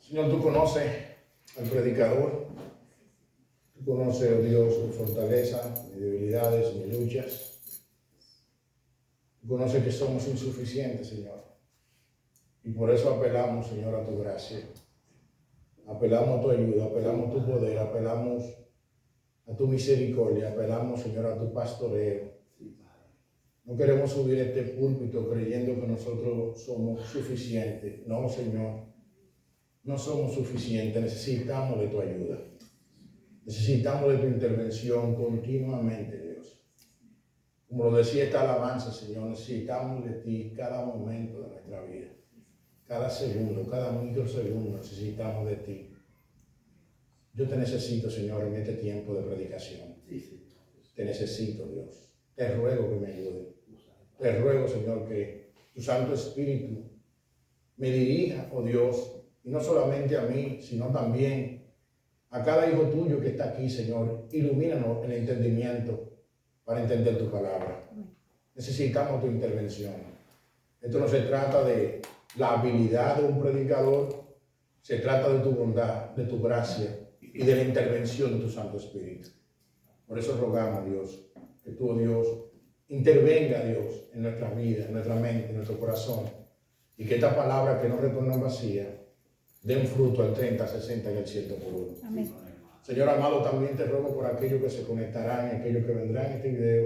Señor, tú conoces al predicador, tú conoces, oh Dios, mi fortaleza, mis debilidades, mis luchas. Tú conoces que somos insuficientes, Señor. Y por eso apelamos, Señor, a tu gracia. Apelamos a tu ayuda, apelamos a tu poder, apelamos a tu misericordia, apelamos, Señor, a tu pastoreo. No queremos subir a este púlpito creyendo que nosotros somos suficientes. No, Señor. No somos suficientes, necesitamos de tu ayuda. Necesitamos de tu intervención continuamente, Dios. Como lo decía esta alabanza, Señor, necesitamos de ti cada momento de nuestra vida. Cada segundo, cada microsegundo necesitamos de ti. Yo te necesito, Señor, en este tiempo de predicación. Te necesito, Dios. Te ruego que me ayude. Te ruego, Señor, que tu Santo Espíritu me dirija, oh Dios, y no solamente a mí, sino también a cada hijo tuyo que está aquí, Señor. Ilumínanos el entendimiento para entender tu palabra. Necesitamos tu intervención. Esto no se trata de la habilidad de un predicador, se trata de tu bondad, de tu gracia y de la intervención de tu Santo Espíritu. Por eso rogamos, Dios, que tú, oh Dios, intervenga, Dios, en nuestra vida, en nuestra mente, en nuestro corazón, y que esta palabra que no retorna vacía dé un fruto al 30, 60 y al 100 por uno. Amén. Señor amado, también te ruego por aquellos que se conectarán y aquellos que vendrán en este video.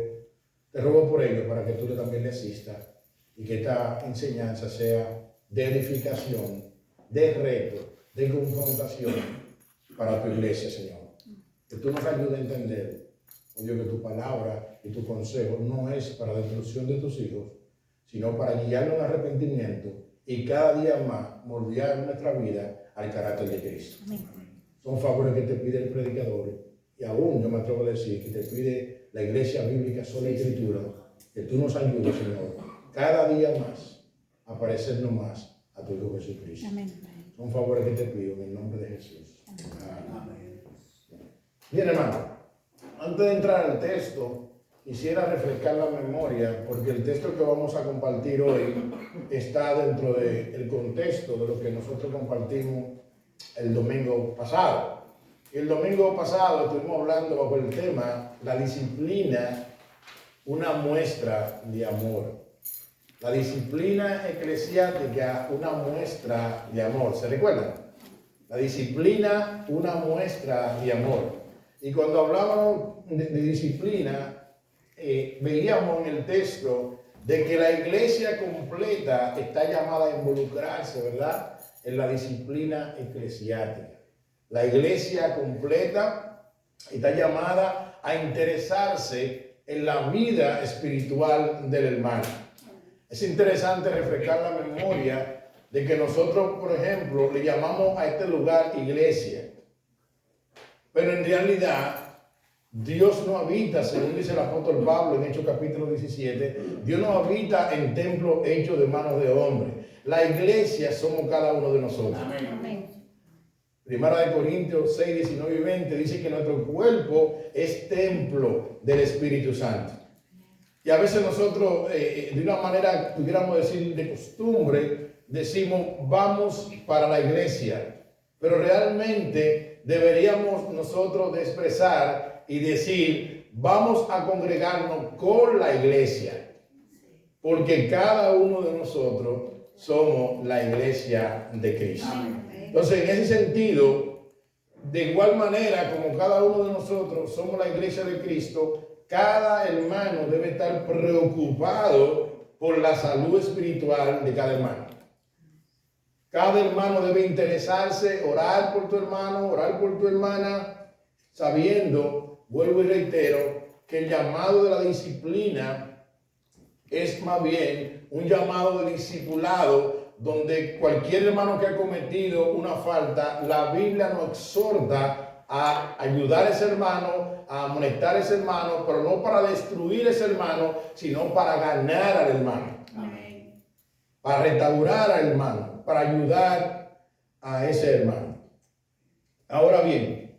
Te ruego por ellos para que tú también le asistas y que esta enseñanza sea de edificación, de reto, de confrontación para tu iglesia, Señor. Que tú nos ayudes a entender, oh Dios, que tu palabra y tu consejo no es para la destrucción de tus hijos, sino para guiarnos en arrepentimiento y cada día más moldear nuestra vida al carácter de Cristo. Amén. Son favores que te pide el predicador y aún yo me atrevo a decir que te pide la Iglesia Bíblica Sola Escritura, que tú nos ayudes, Señor, cada día más a parecernos más a tu Hijo Jesucristo. Amén. Son favores que te pido en el nombre de Jesús. Amén. Bien, hermano, antes de entrar al texto, quisiera refrescar la memoria, porque el texto que vamos a compartir hoy está dentro del contexto de lo que nosotros compartimos el domingo pasado. El domingo pasado estuvimos hablando bajo el tema la disciplina, una muestra de amor. La disciplina eclesiástica, una muestra de amor. ¿Se recuerdan? La disciplina, una muestra de amor. Y cuando hablábamos de disciplina, veíamos en el texto de que la iglesia completa está llamada a involucrarse, ¿verdad?, en la disciplina eclesiástica. La iglesia completa está llamada a interesarse en la vida espiritual del hermano. Es interesante refrescar la memoria de que nosotros, por ejemplo, le llamamos a este lugar iglesia. Pero en realidad, Dios no habita, según dice el apóstol Pablo en Hechos capítulo 17, Dios no habita en templos hechos de manos de hombres. La iglesia somos cada uno de nosotros. Amén. Primera de Corintios 6, 19 y 20 dice que nuestro cuerpo es templo del Espíritu Santo. Y a veces nosotros, de una manera, pudiéramos decir, de costumbre, decimos, vamos para la iglesia. Pero realmente deberíamos nosotros de expresar y decir, vamos a congregarnos con la iglesia. Porque cada uno de nosotros somos la iglesia de Cristo. Entonces, en ese sentido, de igual manera como cada uno de nosotros somos la iglesia de Cristo, cada hermano debe estar preocupado por la salud espiritual de cada hermano. Cada hermano debe interesarse, orar por tu hermano, orar por tu hermana, sabiendo, vuelvo y reitero, que el llamado de la disciplina es más bien un llamado de discipulado, donde cualquier hermano que ha cometido una falta, la Biblia nos exhorta a ayudar a ese hermano, a amonestar a ese hermano, pero no para destruir a ese hermano, sino para ganar al hermano. Amén. Para restaurar al hermano, para ayudar a ese hermano. Ahora bien,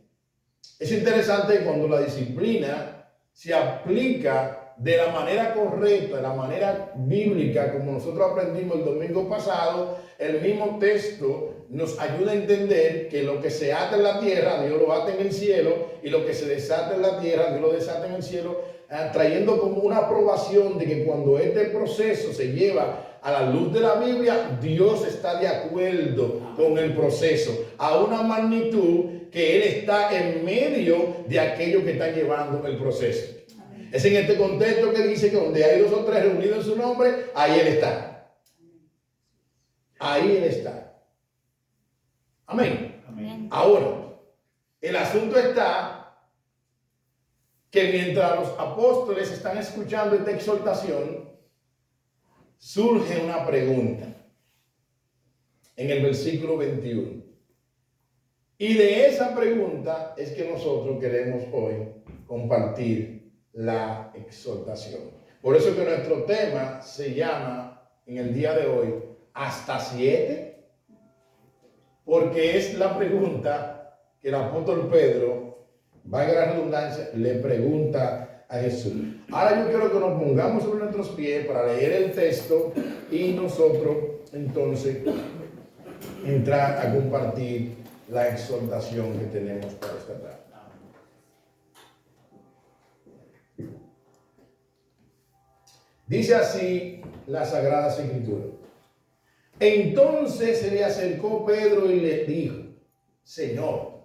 es interesante cuando la disciplina se aplica de la manera correcta, de la manera bíblica, como nosotros aprendimos el domingo pasado, el mismo texto nos ayuda a entender que lo que se ata en la tierra, Dios lo ata en el cielo, y lo que se desata en la tierra, Dios lo desata en el cielo, trayendo como una aprobación de que cuando este proceso se lleva a la luz de la Biblia, Dios está de acuerdo con el proceso, a una magnitud que Él está en medio de aquello que está llevando el proceso. Es en este contexto que dice que donde hay 2 o 3 reunidos en su nombre, ahí Él está. Ahí Él está. Amén. Amén. Ahora, el asunto está que mientras los apóstoles están escuchando esta exhortación, surge una pregunta en el versículo 21. Y de esa pregunta es que nosotros queremos hoy compartir la exhortación. Por eso que nuestro tema se llama en el día de hoy ¿hasta 7? Porque es la pregunta que el apóstol Pedro, valga la redundancia, le pregunta a Jesús. Ahora yo quiero que nos pongamos sobre nuestros pies para leer el texto y nosotros entonces entrar a compartir la exhortación que tenemos para esta tarde. Dice así la Sagrada Escritura. Entonces se le acercó Pedro y le dijo: Señor,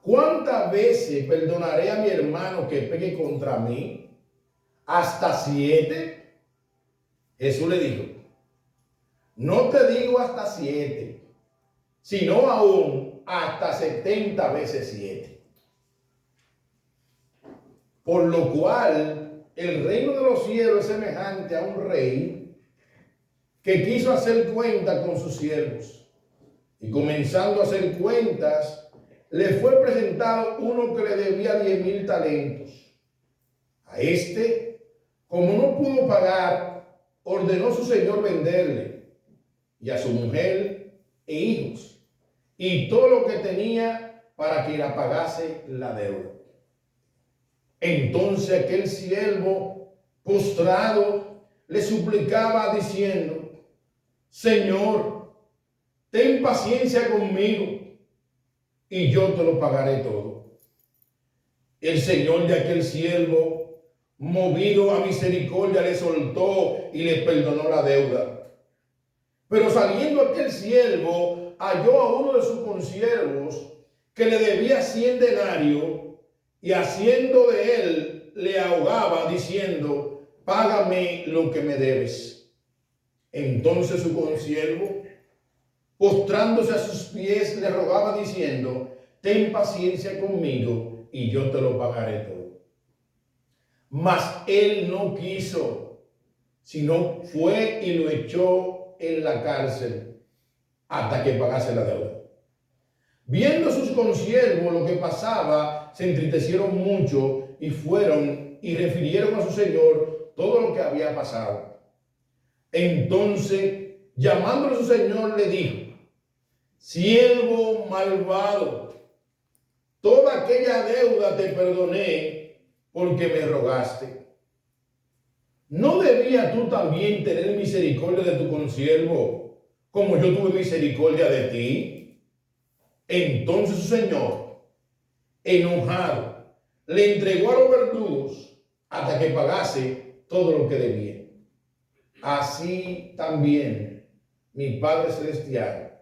¿cuántas veces perdonaré a mi hermano que peque contra mí? ¿Hasta 7? Jesús le dijo: no te digo hasta 7, sino aún hasta 70 veces 7. Por lo cual el reino de los cielos es semejante a un rey que quiso hacer cuenta con sus siervos. Y comenzando a hacer cuentas, le fue presentado uno que le debía 10,000 talentos. A este, como no pudo pagar, ordenó su señor venderle, y a su mujer e hijos, y todo lo que tenía, para que la pagase la deuda. Entonces aquel siervo, postrado, le suplicaba diciendo: Señor, ten paciencia conmigo, y yo te lo pagaré todo. El señor de aquel siervo, movido a misericordia, le soltó y le perdonó la deuda. Pero saliendo aquel siervo, halló a uno de sus consiervos que le debía 100 denarios, y haciendo de él le ahogaba diciendo: págame lo que me debes. Entonces su consiervo, postrándose a sus pies, le rogaba diciendo: ten paciencia conmigo y yo te lo pagaré todo. Mas él no quiso, sino fue y lo echó en la cárcel hasta que pagase la deuda. Viendo sus consiervos lo que pasaba, se entristecieron mucho y fueron y refirieron a su señor todo lo que había pasado. Entonces, llamándole a su señor, le dijo: siervo malvado, toda aquella deuda te perdoné porque me rogaste. ¿No debías tú también tener misericordia de tu consiervo, como yo tuve misericordia de ti? Entonces su señor, enojado, le entregó a los verdugos hasta que pagase todo lo que debía. Así también mi Padre Celestial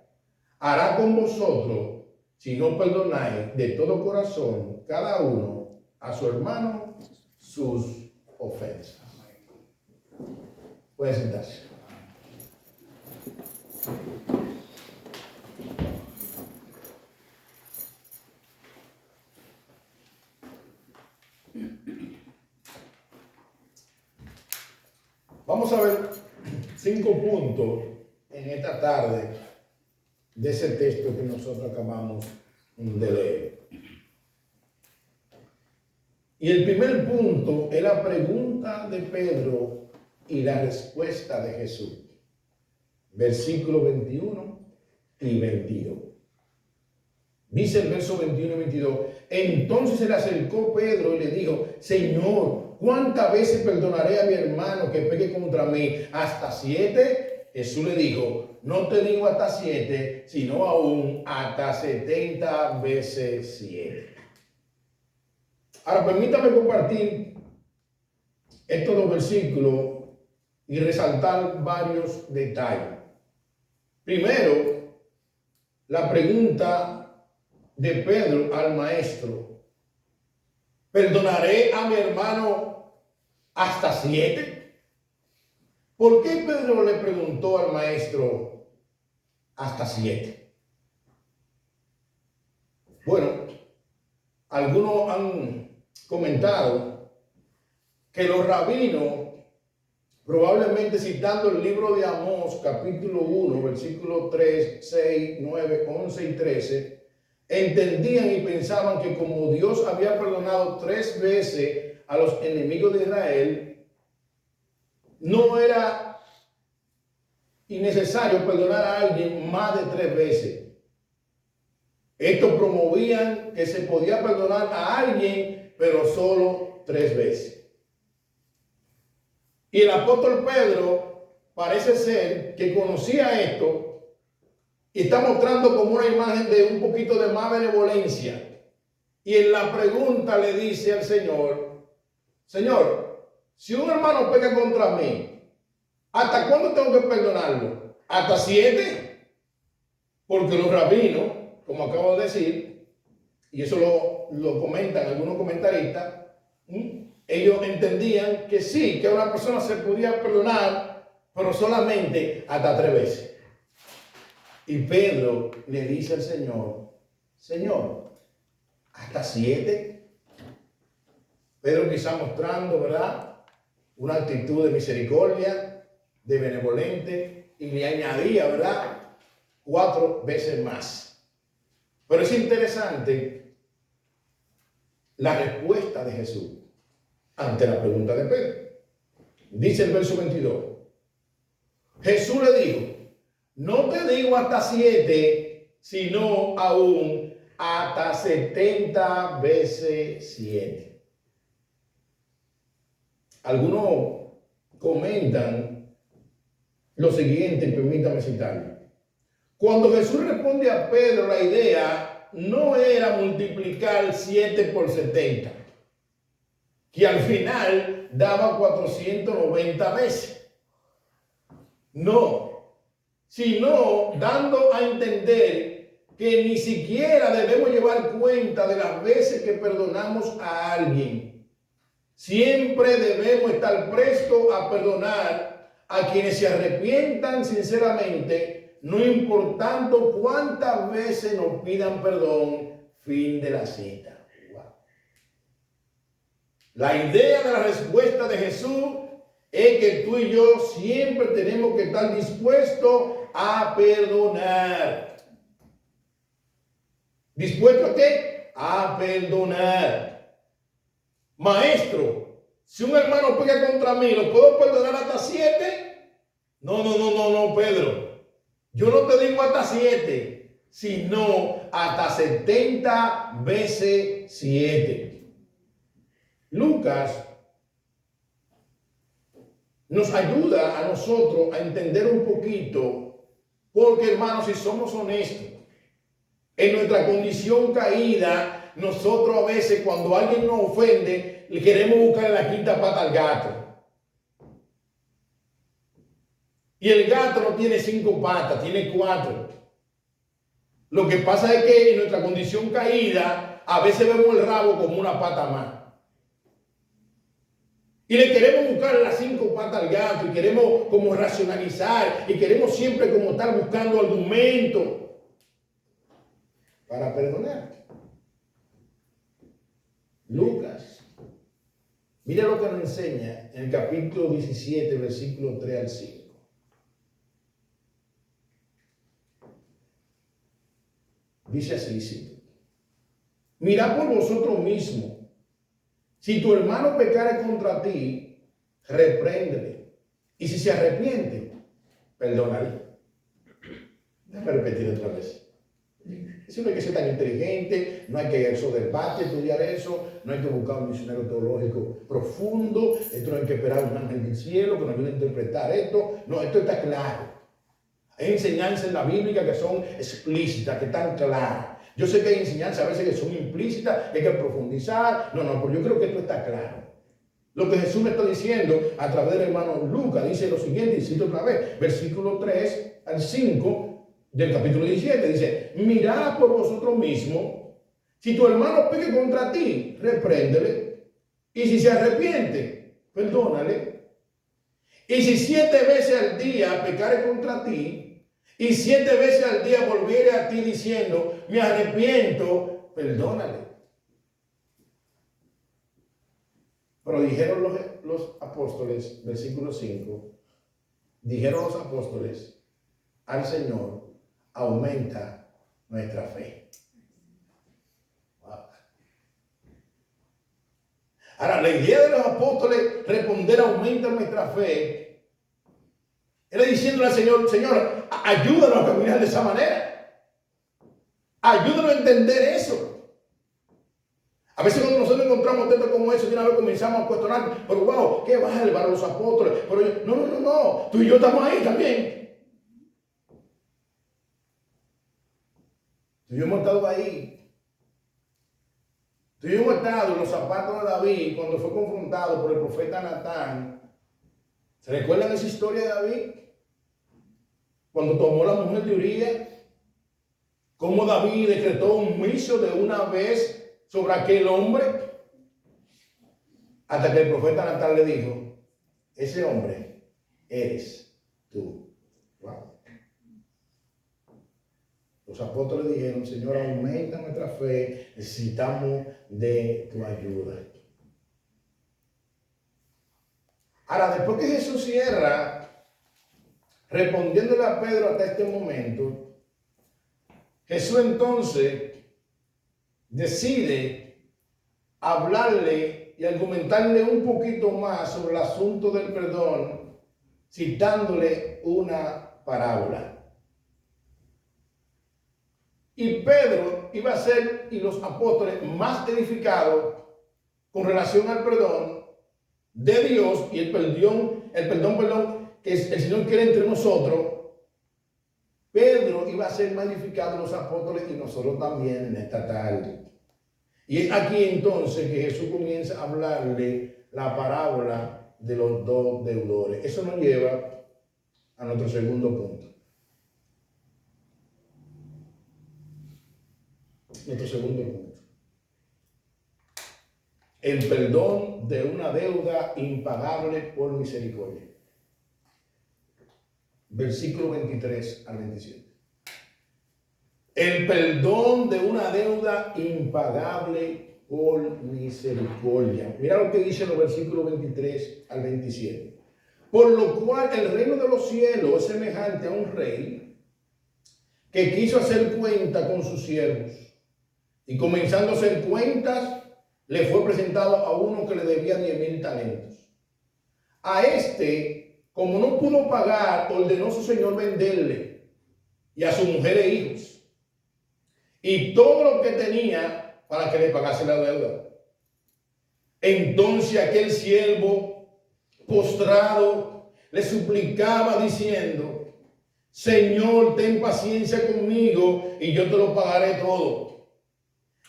hará con vosotros si no perdonáis de todo corazón cada uno a su hermano sus ofensas. Pueden sentarse. Vamos a ver 5 puntos en esta tarde de ese texto que nosotros acabamos de leer. Y el primer punto es la pregunta de Pedro y la respuesta de Jesús. Versículos 21 y 22. Dice el verso 21 y 22. Entonces se le acercó Pedro y le dijo: Señor, ¿cuántas veces perdonaré a mi hermano que peque contra mí? ¿Hasta 7? Jesús le dijo, no te digo hasta 7, sino aún hasta 70 veces 7. Ahora permítame compartir estos dos versículos y resaltar varios detalles. Primero, la pregunta de Pedro al maestro: ¿perdonaré a mi hermano hasta 7? ¿Por qué Pedro le preguntó al maestro hasta 7? Bueno, algunos han comentado que los rabinos, probablemente citando el libro de Amós, capítulo 1, versículos 3, 6, 9, 11 y 13, entendían y pensaban que como Dios había perdonado 3 veces a los enemigos de Israel, no era innecesario perdonar a alguien más de 3 veces. Estos promovían que se podía perdonar a alguien, pero solo 3 veces. Y el apóstol Pedro parece ser que conocía esto y está mostrando como una imagen de un poquito de más benevolencia. Y en la pregunta le dice al Señor: Señor, si un hermano peca contra mí, ¿hasta cuándo tengo que perdonarlo? ¿Hasta 7? Porque los rabinos, como acabo de decir, y eso lo comentan algunos comentaristas, ellos entendían que sí, que a una persona se podía perdonar, pero solamente hasta 3 veces. Y Pedro le dice al Señor: Señor, ¿hasta 7? Pedro quizá mostrando, ¿verdad?, una actitud de misericordia, de benevolente, y le añadía, ¿verdad?, 4 veces más. Pero es interesante la respuesta de Jesús ante la pregunta de Pedro. Dice el verso 22. Jesús le dijo: no te digo hasta 7, sino aún hasta 70 veces 7. Algunos comentan lo siguiente, permítame citarlo. Cuando Jesús responde a Pedro, la idea no era multiplicar 7 por 70, que al final daba 490 veces. No, sino dando a entender que ni siquiera debemos llevar cuenta de las veces que perdonamos a alguien. Siempre debemos estar prestos a perdonar a quienes se arrepientan sinceramente, no importando cuántas veces nos pidan perdón. Fin de la cita. Wow. La idea de la respuesta de Jesús es que tú y yo siempre tenemos que estar dispuestos a perdonar. ¿Dispuesto a qué? A perdonar. Maestro, si un hermano peca contra mí, ¿lo puedo perdonar hasta 7? No, Pedro. Yo no te digo hasta 7, sino hasta 70 veces 7. Lucas nos ayuda a nosotros a entender un poquito, porque hermanos, si somos honestos, en nuestra condición caída, nosotros a veces cuando alguien nos ofende, le queremos buscar la quinta pata al gato. Y el gato no tiene 5 patas, tiene 4. Lo que pasa es que en nuestra condición caída, a veces vemos el rabo como una pata más. Y le queremos buscar las 5 patas al gato, y queremos como racionalizar, y queremos siempre como estar buscando argumentos para perdonar. Lucas, mira lo que nos enseña en el capítulo 17, versículo 3 al 5. Dice así, sí. Mirad por vosotros mismos. Si tu hermano pecare contra ti, repréndele. Y si se arrepiente, perdónale. Déjame repetir otra vez. Eso no hay que ser tan inteligente, no hay que eso debate, estudiar eso, no hay que buscar un diccionario teológico profundo, esto no hay que esperar un ángel del cielo que nos ayude a interpretar esto. No, esto está claro. Hay enseñanzas en la Biblia que son explícitas, que están claras. Yo sé que hay enseñanzas a veces que son implícitas, que hay que profundizar. No, pero yo creo que esto está claro. Lo que Jesús me está diciendo a través del hermano Lucas dice lo siguiente, y cito otra vez, versículo 3 al 5 del capítulo 17, dice: mirad por vosotros mismos, si tu hermano peque contra ti, repréndele, y si se arrepiente, perdónale. Y si 7 veces al día pecare contra ti, y 7 veces al día volviere a ti diciendo, me arrepiento, perdónale. Pero dijeron los apóstoles, versículo 5, dijeron los apóstoles al Señor: aumenta nuestra fe. Wow. Ahora, la idea de los apóstoles responder aumenta nuestra fe era diciéndole al Señor: Señor, ayúdanos a caminar de esa manera. Ayúdanos a entender eso. A veces cuando nosotros encontramos textos como eso, de una vez comenzamos a cuestionar, pero wow, qué bárbaro los apóstoles. Pero no, tú y yo estamos ahí también. Tú y yo hemos estado ahí. Tú y yo hemos estado en los zapatos de David cuando fue confrontado por el profeta Natán. ¿Se recuerdan esa historia de David? Cuando tomó la mujer de Urías, cómo David decretó un juicio de una vez sobre aquel hombre, hasta que el profeta Natán le dijo: ese hombre eres tú. Wow. Los apóstoles dijeron: Señor, aumenta nuestra fe, necesitamos de tu ayuda. Ahora, después que Jesús cierra respondiéndole a Pedro hasta este momento, Jesús entonces decide hablarle y argumentarle un poquito más sobre el asunto del perdón, citándole una parábola. Y Pedro iba a ser, y los apóstoles, más edificados con relación al perdón de Dios y el perdón que el Señor quiere entre nosotros. Pedro iba a ser más edificado, los apóstoles, y nosotros también en esta tarde. Y es aquí entonces que Jesús comienza a hablarle la parábola de los dos deudores. Eso nos lleva a nuestro segundo punto. Nuestro segundo punto. El perdón de una deuda impagable por misericordia. Versículo 23 al 27. El perdón de una deuda impagable por misericordia. Mira lo que dice en los versículos 23 al 27. Por lo cual el reino de los cielos es semejante a un rey que quiso hacer cuenta con sus siervos. Y comenzando a hacer cuentas, le fue presentado a uno que le debía 10,000 talentos. A este, como no pudo pagar, ordenó su señor venderle, y a su mujer e hijos, y todo lo que tenía, para que le pagase la deuda. Entonces aquel siervo, postrado, le suplicaba diciendo: Señor, ten paciencia conmigo, y yo te lo pagaré todo.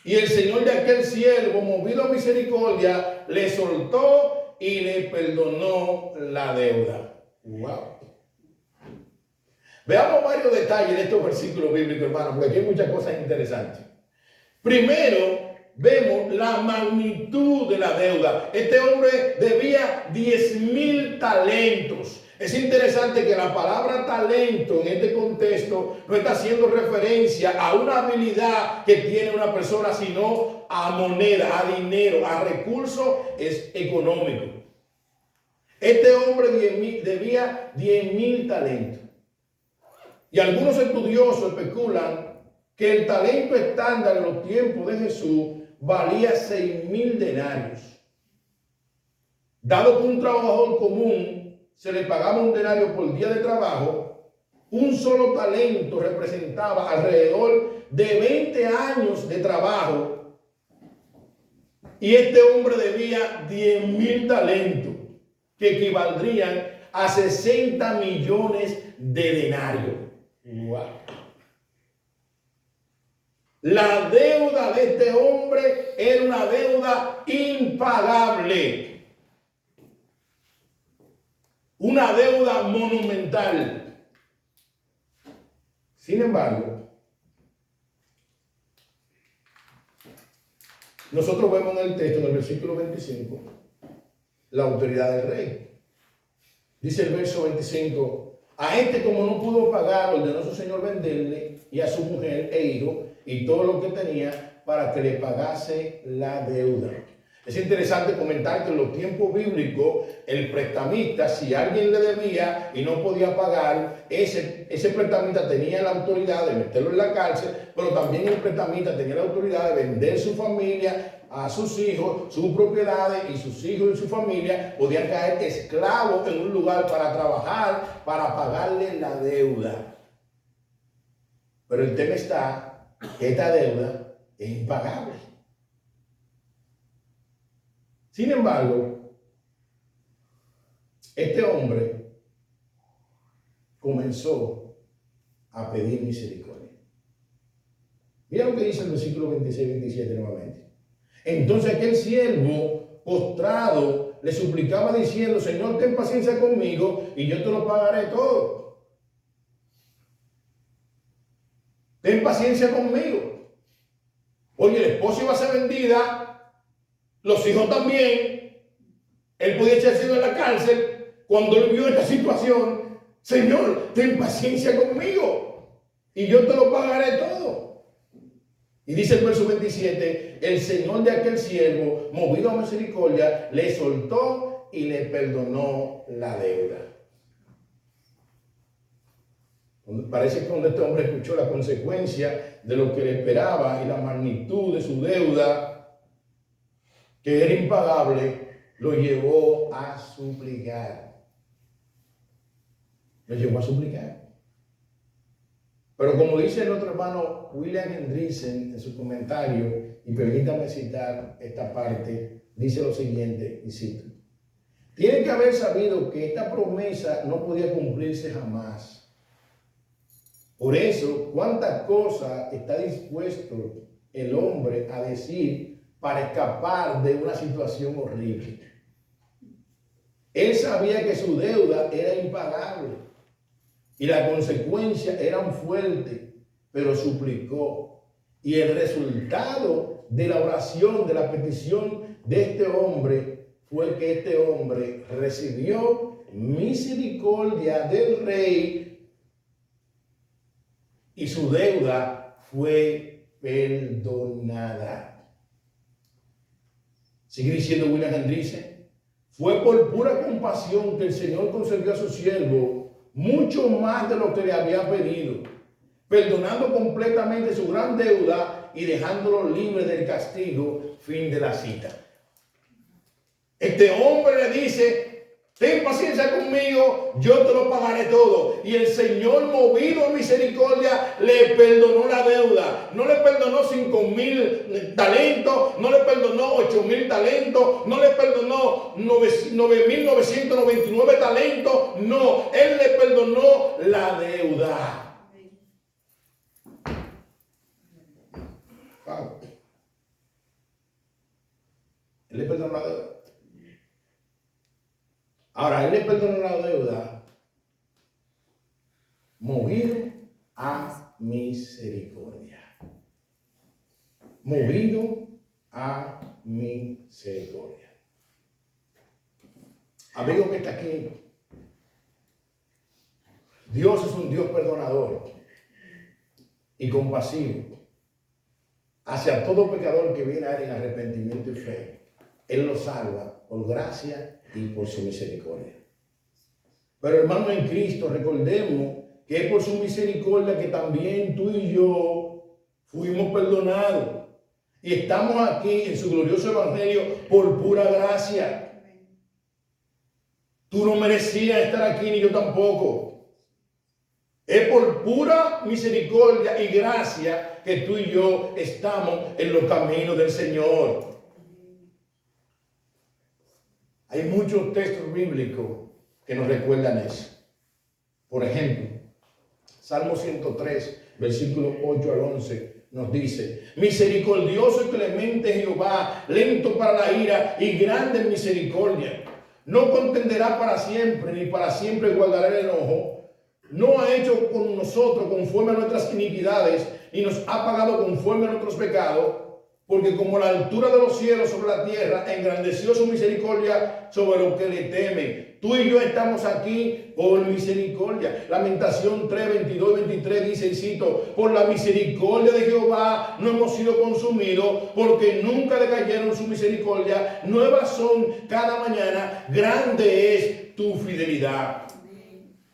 Y el señor de aquel siervo, movido a misericordia, le soltó y le perdonó la deuda. Wow. Veamos varios detalles de estos versículos bíblicos, hermanos, porque aquí hay muchas cosas interesantes. Primero, vemos la magnitud de la deuda. Este hombre debía 10,000 talentos. Es interesante que la palabra talento en este contexto no está haciendo referencia a una habilidad que tiene una persona, sino a moneda, a dinero, a recursos económicos. Este hombre debía 10,000 talentos. Y algunos estudiosos especulan que el talento estándar en los tiempos de Jesús valía 6,000 denarios. Dado que un trabajador común se le pagaba un denario por día de trabajo, un solo talento representaba alrededor de 20 años de trabajo y este hombre debía 10,000 talentos, que equivaldrían a 60 millones de denarios. Wow. La deuda de este hombre era una deuda impagable, una deuda monumental. Sin embargo, nosotros vemos en el texto, en el versículo 25, la autoridad del rey. Dice el verso 25: a este, como no pudo pagar, ordenó su señor venderle, y a su mujer e hijo y todo lo que tenía, para que le pagase la deuda. Es interesante comentar que en los tiempos bíblicos, el prestamista, si alguien le debía y no podía pagar, ese prestamista tenía la autoridad de meterlo en la cárcel, pero también el prestamista tenía la autoridad de vender su familia, a sus hijos, sus propiedades, y sus hijos y su familia podían caer esclavos en un lugar para trabajar, para pagarle la deuda. Pero el tema está que esta deuda es impagable. Sin embargo, este hombre comenzó a pedir misericordia. Mira lo que dice el versículo 26-27 nuevamente. Entonces aquel siervo postrado le suplicaba diciendo: Señor, ten paciencia conmigo y yo te lo pagaré todo. Ten paciencia conmigo. Oye, la esposa iba a ser vendida, los hijos también. Él podía echarse en la cárcel. Cuando él vio esta situación: Señor, ten paciencia conmigo y yo te lo pagaré todo. Y dice el verso 27, el Señor de aquel siervo, movido a misericordia, le soltó y le perdonó la deuda. Parece que cuando este hombre escuchó la consecuencia de lo que le esperaba y la magnitud de su deuda, que era impagable, lo llevó a suplicar. Lo llevó a suplicar. Pero como dice el otro hermano William Hendrickson en su comentario, y permítame citar esta parte, dice lo siguiente, y cito: tiene que haber sabido que esta promesa no podía cumplirse jamás. Por eso, cuántas cosas está dispuesto el hombre a decir para escapar de una situación horrible. Él sabía que su deuda era impagable y las consecuencias eran fuertes, pero suplicó. Y el resultado de la oración, de la petición de este hombre, fue que este hombre recibió misericordia del rey y su deuda fue perdonada. Sigue diciendo William Hendrickson: fue por pura compasión que el Señor concedió a su siervo mucho más de lo que le había pedido, perdonando completamente su gran deuda y dejándolo libre del castigo. Fin de la cita. Este hombre le dice: ten paciencia conmigo, yo te lo pagaré todo. Y el Señor, movido a misericordia, le perdonó la deuda. No le perdonó 5,000 talentos, no le perdonó 8,000 talentos, no le perdonó 9,999 talentos. No, Él le perdonó la deuda. Wow. Él le perdonó la deuda. Ahora, Él le perdonó la deuda movido a misericordia. Movido a misericordia. Amigo que está aquí, Dios es un Dios perdonador y compasivo hacia todo pecador que viene a Él en arrepentimiento y fe. Él lo salva por gracia y por su misericordia. Pero hermano en Cristo, recordemos que es por su misericordia que también tú y yo fuimos perdonados. Y estamos aquí en su glorioso evangelio por pura gracia. Tú no merecías estar aquí, ni yo tampoco. Es por pura misericordia y gracia que tú y yo estamos en los caminos del Señor. Hay muchos textos bíblicos que nos recuerdan eso. Por ejemplo, Salmo 103, versículos 8 al 11, nos dice: misericordioso y clemente Jehová, lento para la ira y grande en misericordia. No contenderá para siempre, ni para siempre guardará el enojo. No ha hecho con nosotros conforme a nuestras iniquidades, ni nos ha pagado conforme a nuestros pecados. Porque como la altura de los cielos sobre la tierra, engrandeció su misericordia sobre los que le temen. Tú y yo estamos aquí por misericordia. Lamentación 3, 22 y 23 dice, y cito: por la misericordia de Jehová no hemos sido consumidos, porque nunca decayeron su misericordia. Nuevas son cada mañana, grande es tu fidelidad.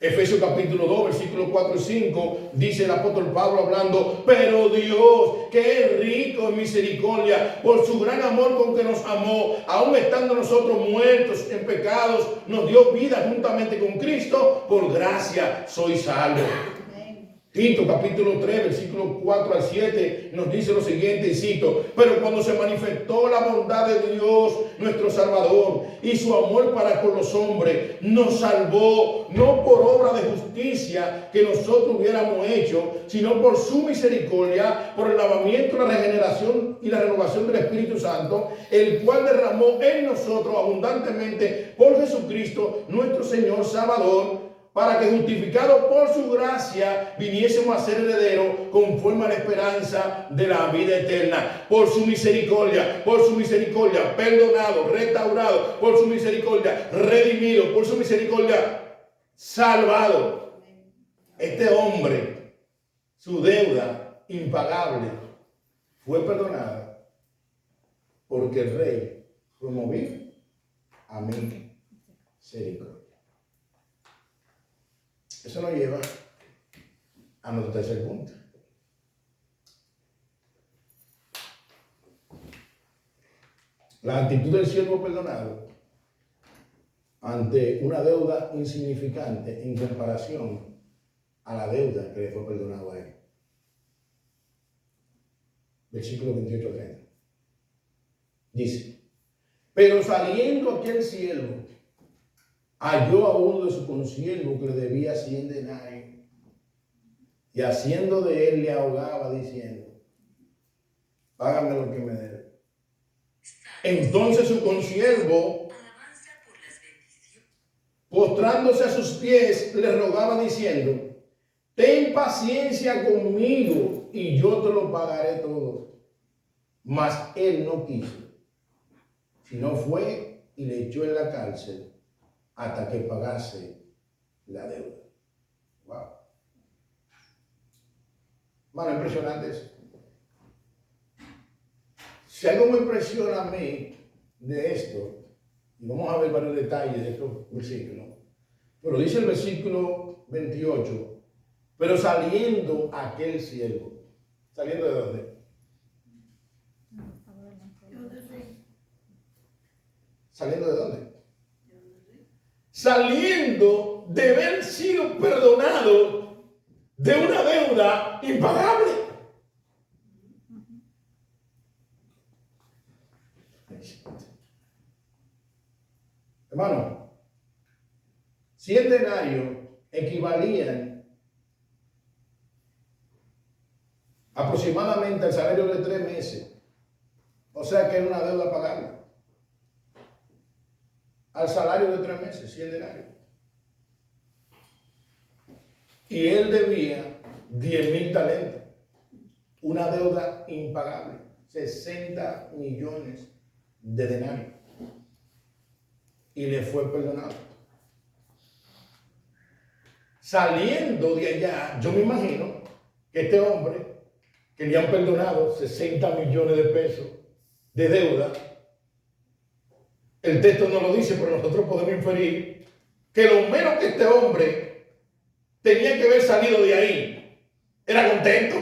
Efesios capítulo 2, versículos 4 y 5, dice el apóstol Pablo hablando: pero Dios, que es rico en misericordia, por su gran amor con que nos amó, aun estando nosotros muertos en pecados, nos dio vida juntamente con Cristo, por gracia sois salvos. Tito capítulo 3, versículos 4 al 7 nos dice lo siguiente, y cito: pero cuando se manifestó la bondad de Dios nuestro Salvador y su amor para con los hombres, nos salvó no por obra de justicia que nosotros hubiéramos hecho, sino por su misericordia, por el lavamiento, la regeneración y la renovación del Espíritu Santo, el cual derramó en nosotros abundantemente por Jesucristo nuestro Señor Salvador, para que justificados por su gracia viniésemos a ser herederos conforme a la esperanza de la vida eterna. Por su misericordia, perdonado, restaurado, por su misericordia, redimido, por su misericordia, salvado. Este hombre, su deuda impagable fue perdonada porque el rey fue movido a misericordia. Eso nos lleva a nuestro tercer punto. La actitud del siervo perdonado ante una deuda insignificante en comparación a la deuda que le fue perdonado a él. Versículo 28-30. Dice: pero saliendo aquel siervo, halló a uno de sus consiervos que le debía 100 denarios, y haciendo de él le ahogaba diciendo: págame lo que me debe. Entonces su consiervo, postrándose a sus pies, le rogaba diciendo: ten paciencia conmigo y yo te lo pagaré todo. Mas él no quiso, sino fue y le echó en la cárcel hasta que pagase la deuda. Wow. Bueno, impresionante eso. Si algo me impresiona a mí de esto, y vamos a ver varios detalles de estos versículos, pero dice el versículo 28, pero saliendo aquel siervo. ¿Saliendo de dónde? ¿Saliendo de dónde? Saliendo de haber sido perdonado de una deuda impagable. Hermano, 100 denarios equivalían aproximadamente al salario de 3 meses. O sea que era una deuda pagable. Al salario de 3 meses, 100 denarios. Y él debía 10,000 talentos. Una deuda impagable. 60 millones de denarios. Y le fue perdonado. Saliendo de allá, yo me imagino que este hombre, que le han perdonado 60 millones de pesos de deuda, el texto no lo dice, pero nosotros podemos inferir que lo menos que este hombre tenía que haber salido de ahí era contento,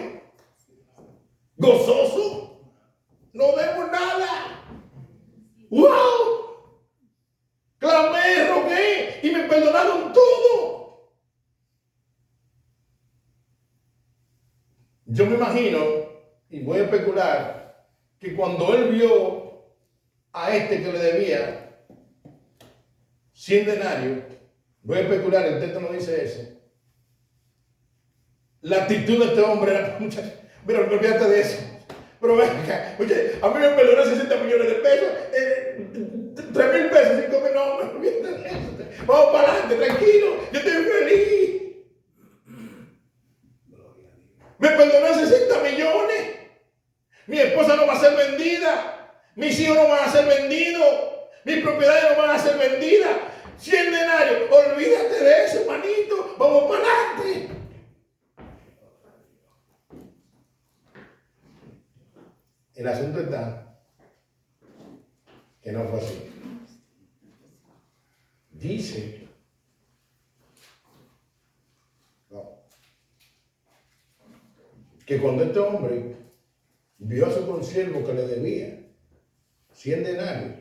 gozoso, no debo nada. ¡Wow! Clamé, rogué y me perdonaron todo. imagino, y voy a especular, que cuando él vio a este que le debía 100 denarios, voy a especular, el texto no dice eso. La actitud de este hombre era, muchachos, mira, no olvídate de eso. Pero venga, oye, a mí me perdonó 60 millones de pesos, 3,000 pesos, 5,000, no, me olvídate de eso. Vamos para adelante, tranquilo, yo estoy feliz. Me perdonó 60 millones. Mi esposa no va a ser vendida. Mis hijos no van a ser vendidos. Mis propiedades no van a ser vendidas. 100 denarios. Olvídate de eso, hermanito. Vamos para adelante. El asunto está que no fue así. Dice, que cuando este hombre vio a su consiervo que le debía 100 denarios,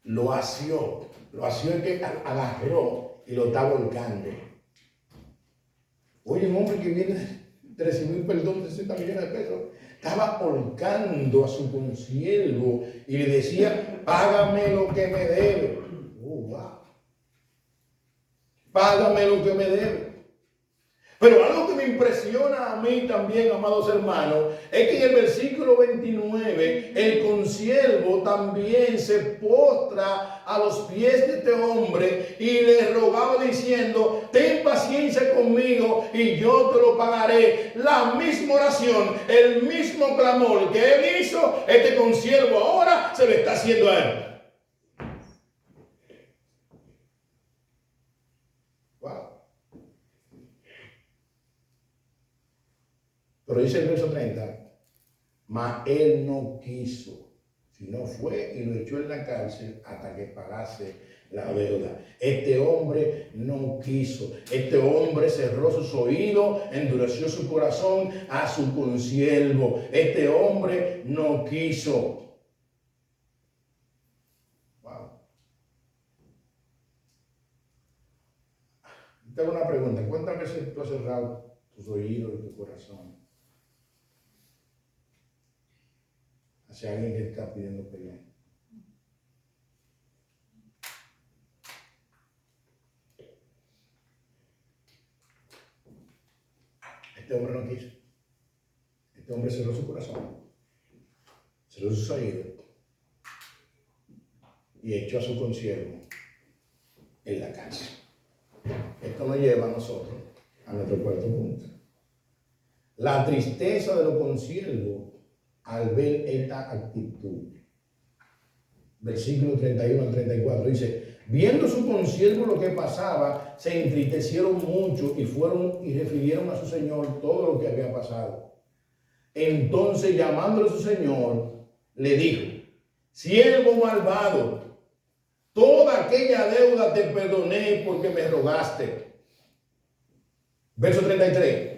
lo asió es que agarró y lo está volcando. Oye, un hombre que viene 13,000, perdón, 60 millones de pesos, estaba volcando a su consiervo y le decía, págame lo que me debe. Wow. Págame lo que me debe. Pero algo que me impresiona a mí también, amados hermanos, es que en el versículo 29, el consiervo también se postra a los pies de este hombre y le rogaba diciendo, ten paciencia conmigo y yo te lo pagaré. La misma oración, el mismo clamor que él hizo, este consiervo ahora se le está haciendo a él. Pero dice el verso 30, mas él no quiso, sino fue y lo echó en la cárcel hasta que pagase la deuda. Este hombre no quiso. Este hombre cerró sus oídos, endureció su corazón a su consiervo. Este hombre no quiso. Wow. Tengo una pregunta. ¿Cuántas veces tú has cerrado tus oídos y tu corazón hacia alguien que está pidiendo perdón? Este hombre no quiso. Este hombre cerró su corazón, cerró sus oídos y echó a su consiervo en la cárcel. Esto nos lleva a nosotros a nuestro cuarto punto. La tristeza de los consiervos al ver esta actitud. Versículo 31 al 34 dice, viendo su consiervo lo que pasaba, se entristecieron mucho y fueron y refirieron a su señor todo lo que había pasado. Entonces, llamándole a su señor, le dijo, siervo malvado, toda aquella deuda te perdoné porque me rogaste. Verso 33.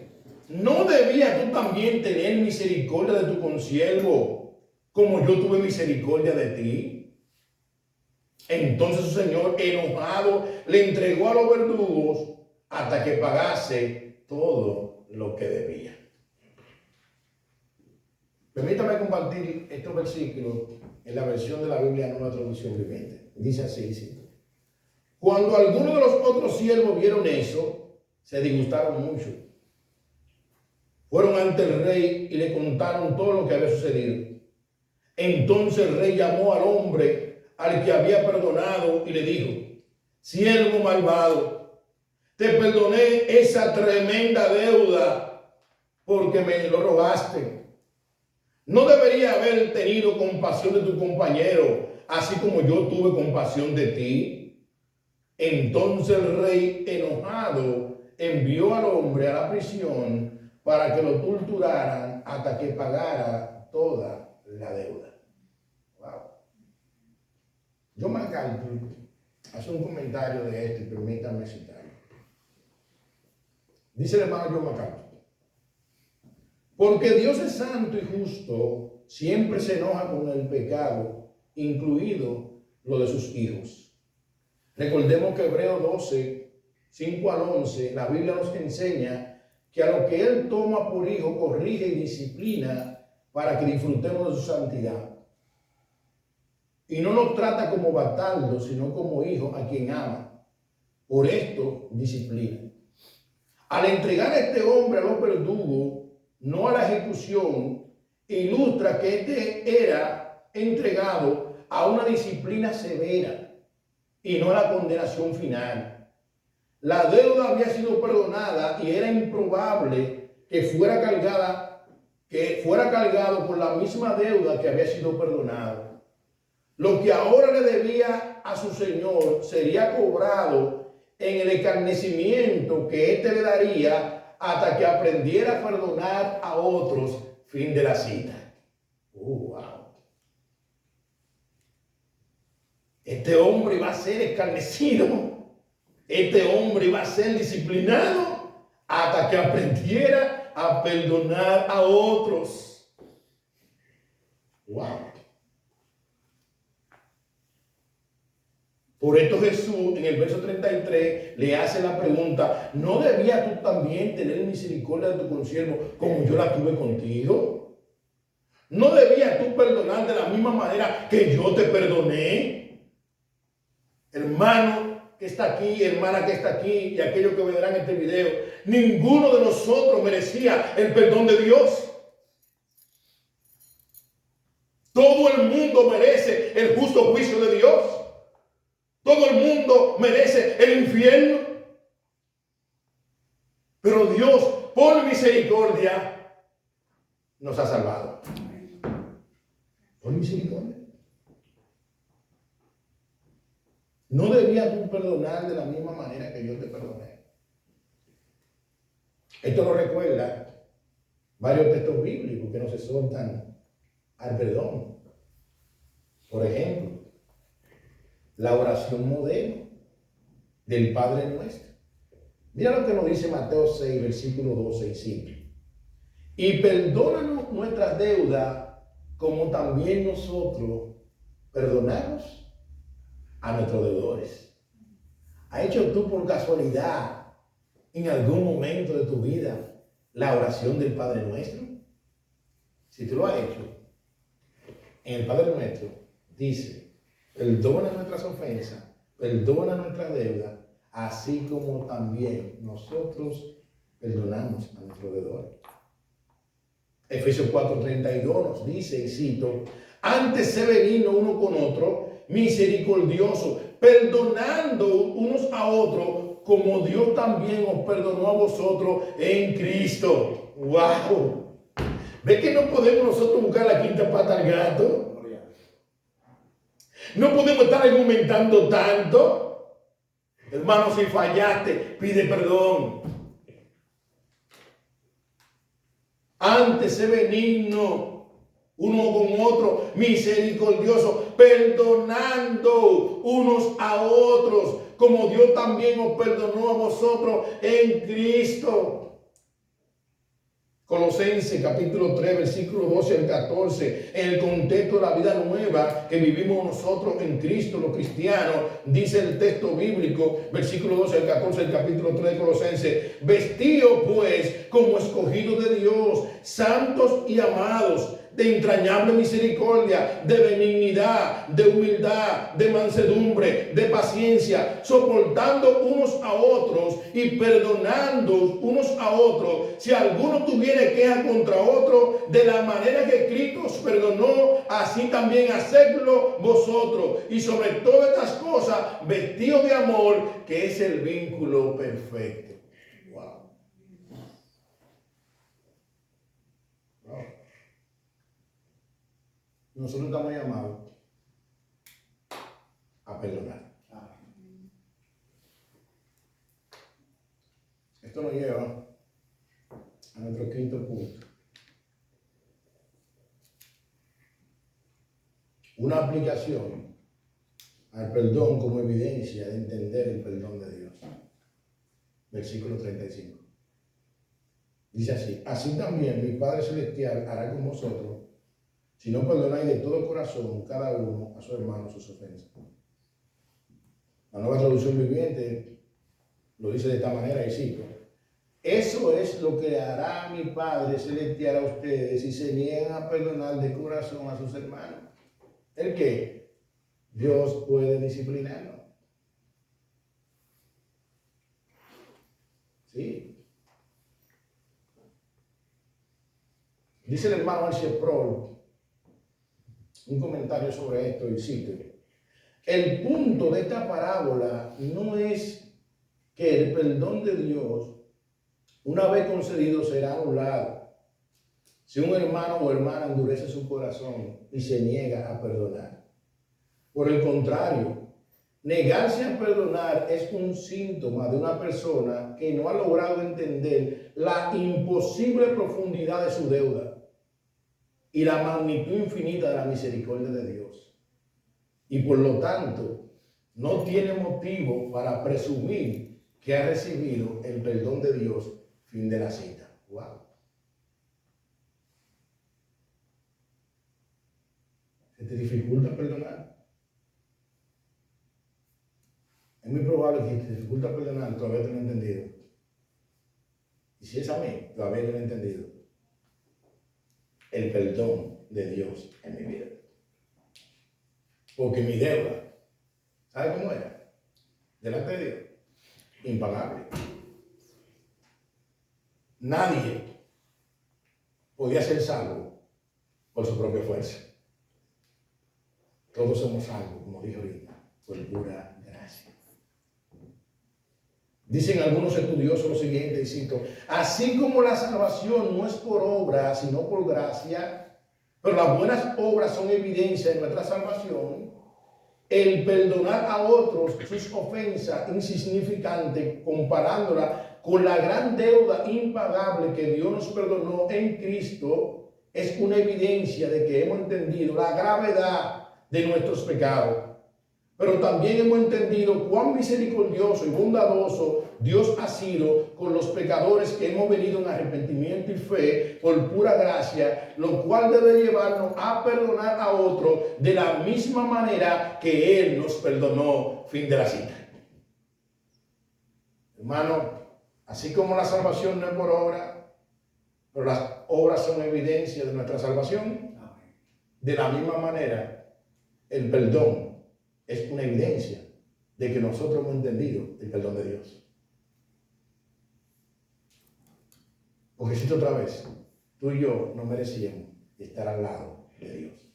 ¿No debías tú también tener misericordia de tu consiervo, como yo tuve misericordia de ti? Entonces su señor, enojado, le entregó a los verdugos hasta que pagase todo lo que debía. Permítame compartir estos versículos en la versión de la Biblia Nueva Traducción Viviente. Dice así, dice, cuando algunos de los otros siervos vieron eso, se disgustaron mucho. Fueron ante el rey y le contaron todo lo que había sucedido. Entonces el rey llamó al hombre al que había perdonado y le dijo, siervo malvado, te perdoné esa tremenda deuda porque me lo rogaste. ¿No debería haber tenido compasión de tu compañero, así como yo tuve compasión de ti? Entonces el rey, enojado, envió al hombre a la prisión para que lo torturaran hasta que pagara toda la deuda. Wow. John MacArthur hace un comentario de esto y permítanme citarlo. Dice el hermano John MacArthur, porque Dios es santo y justo, siempre se enoja con el pecado, incluido lo de sus hijos. Recordemos que Hebreos 12, 5 al 11, la Biblia nos enseña que a lo que Él toma por hijo, corrige y disciplina para que disfrutemos de su santidad. Y no nos trata como bastardos, sino como hijos a quien ama. Por esto, disciplina. Al entregar a este hombre a los verdugos, no a la ejecución, ilustra que este era entregado a una disciplina severa y no a la condenación final. La deuda había sido perdonada y era improbable que fuera cargado con la misma deuda que había sido perdonado. Lo que ahora le debía a su señor sería cobrado en el escarnecimiento que éste le daría hasta que aprendiera a perdonar a otros. Fin de la cita. Wow. Este hombre iba a ser escarnecido. Este hombre iba a ser disciplinado hasta que aprendiera a perdonar a otros. Wow. Por esto Jesús en el verso 33 le hace la pregunta: ¿no debías tú también tener misericordia de tu consiervo como yo la tuve contigo? ¿No debías tú perdonar de la misma manera que yo te perdoné? Hermano que está aquí, hermana que está aquí y aquellos que verán este video, ninguno de nosotros merecía el perdón de Dios. Todo el mundo merece el justo juicio de Dios. Todo el mundo merece el infierno. Pero Dios, por misericordia, nos ha salvado. Por misericordia. No debías tú perdonar de la misma manera que yo te perdoné. Esto nos recuerda varios textos bíblicos que nos exhortan al perdón. Por ejemplo, la oración modelo del Padre Nuestro. Mira lo que nos dice Mateo 6, versículo 12 y 5. Y perdónanos nuestras deudas como también nosotros perdonamos a nuestros deudores. ¿Has hecho tú por casualidad en algún momento de tu vida la oración del Padre Nuestro? Si tú lo has hecho, en el Padre Nuestro dice: perdona nuestras ofensas, perdona nuestras deudas, así como también nosotros perdonamos a nuestros deudores. Efesios 4:32 nos dice, y cito: antes sé benigno uno con otro, misericordioso, perdonando unos a otros, como Dios también os perdonó a vosotros en Cristo. ¡Wow! ¿Ves que no podemos nosotros buscar la quinta pata al gato? No podemos estar argumentando tanto. Hermano, si fallaste, pide perdón. Antes sé benigno uno con otro, misericordioso, perdonando unos a otros, como Dios también os perdonó a vosotros en Cristo. Colosenses capítulo 3, versículo 12 al 14, en el contexto de la vida nueva que vivimos nosotros en Cristo, los cristianos, dice el texto bíblico, versículo 12 al 14, el capítulo 3 de Colosenses: vestidos pues como escogidos de Dios, santos y amados, de entrañable misericordia, de benignidad, de humildad, de mansedumbre, de paciencia, soportando unos a otros y perdonando unos a otros, si alguno tuviere queja contra otro, de la manera que Cristo os perdonó, así también hacedlo vosotros. Y sobre todas estas cosas, vestidos de amor, que es el vínculo perfecto. Wow. Wow. Nosotros estamos llamados a perdonar. Esto nos lleva a nuestro quinto punto. Una aplicación al perdón como evidencia de entender el perdón de Dios. Versículo 35. Dice así: así también mi Padre Celestial hará con vosotros, si no perdonáis de todo corazón cada uno a su hermano sus ofensas. La Nueva Traducción Viviente lo dice de esta manera, y cito: Eso es lo que hará mi Padre Celestial a ustedes si se niegan a perdonar de corazón a sus hermanos. ¿El qué? Dios puede disciplinarnos. ¿Sí? Dice el hermano Archieprol un comentario sobre esto y cito: el punto de esta parábola no es que el perdón de Dios, una vez concedido, será anulado si un hermano o hermana endurece su corazón y se niega a perdonar. Por el contrario, negarse a perdonar es un síntoma de una persona que no ha logrado entender la imposible profundidad de su deuda y la magnitud infinita de la misericordia de Dios. Y por lo tanto, no tiene motivo para presumir que ha recibido el perdón de Dios. Fin de la cita. Wow. ¿Se te dificulta perdonar? Es muy probable que te dificulta perdonar, todavía te lo he entendido. Y si es a mí, todavía no lo he entendido. El perdón de Dios en mi vida. Porque mi deuda, ¿sabe cómo era? Delante de Dios, impagable. Nadie podía ser salvo por su propia fuerza. Todos somos salvos, como dije ahorita, por pura gracia. Dicen algunos estudiosos lo siguiente, y cito: así como la salvación no es por obra, sino por gracia, pero las buenas obras son evidencia de nuestra salvación, el perdonar a otros sus ofensas insignificantes, comparándola con la gran deuda impagable que Dios nos perdonó en Cristo, es una evidencia de que hemos entendido la gravedad de nuestros pecados. Pero también hemos entendido cuán misericordioso y bondadoso Dios ha sido con los pecadores que hemos venido en arrepentimiento y fe por pura gracia, lo cual debe llevarnos a perdonar a otros de la misma manera que Él nos perdonó. Fin de la cita. Hermano, así como la salvación no es por obra, pero las obras son evidencia de nuestra salvación, de la misma manera el perdón es una evidencia de que nosotros hemos entendido el perdón de Dios. Porque cito otra vez, tú y yo no merecíamos estar al lado de Dios.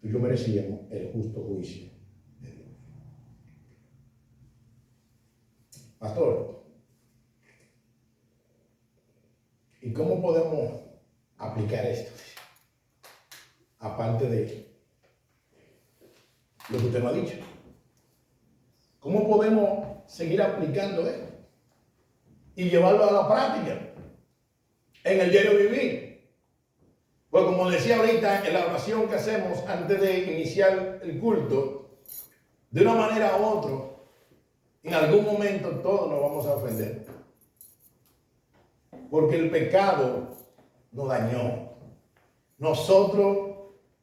Tú y yo merecíamos el justo juicio de Dios. Pastor, ¿y cómo podemos aplicar esto? Aparte de lo que usted me ha dicho. ¿Cómo podemos seguir aplicando esto y llevarlo a la práctica en el diario vivir? Pues como decía ahorita en la oración que hacemos antes de iniciar el culto, de una manera u otra, en algún momento todos nos vamos a ofender. Porque el pecado nos dañó. Nosotros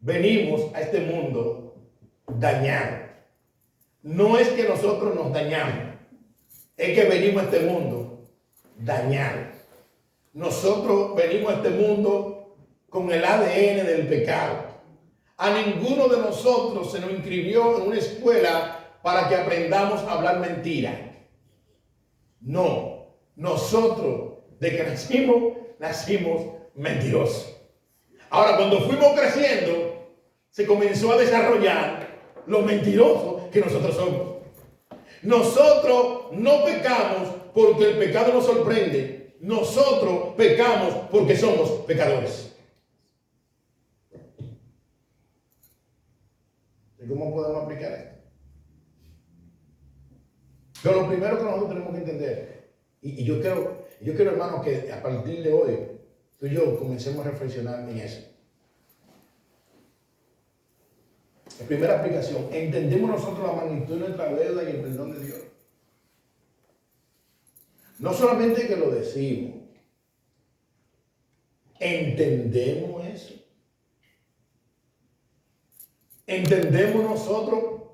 venimos a este mundo dañado. No es que nosotros nos dañamos, es que venimos a este mundo dañado. Nosotros venimos a este mundo con el ADN del pecado. A ninguno de nosotros se nos inscribió en una escuela para que aprendamos a hablar mentira. No, nosotros de que nacimos mentirosos. Ahora, cuando fuimos creciendo, se comenzó a desarrollar lo mentirosos que nosotros somos. Nosotros no pecamos porque el pecado nos sorprende. Nosotros pecamos porque somos pecadores. ¿Y cómo podemos aplicar esto? Pero lo primero que nosotros tenemos que entender, y yo quiero, hermanos, que a partir de hoy, tú y yo comencemos a reflexionar en eso. La primera aplicación, entendemos nosotros la magnitud de nuestra deuda y el perdón de Dios. No solamente que lo decimos, entendemos eso. Entendemos nosotros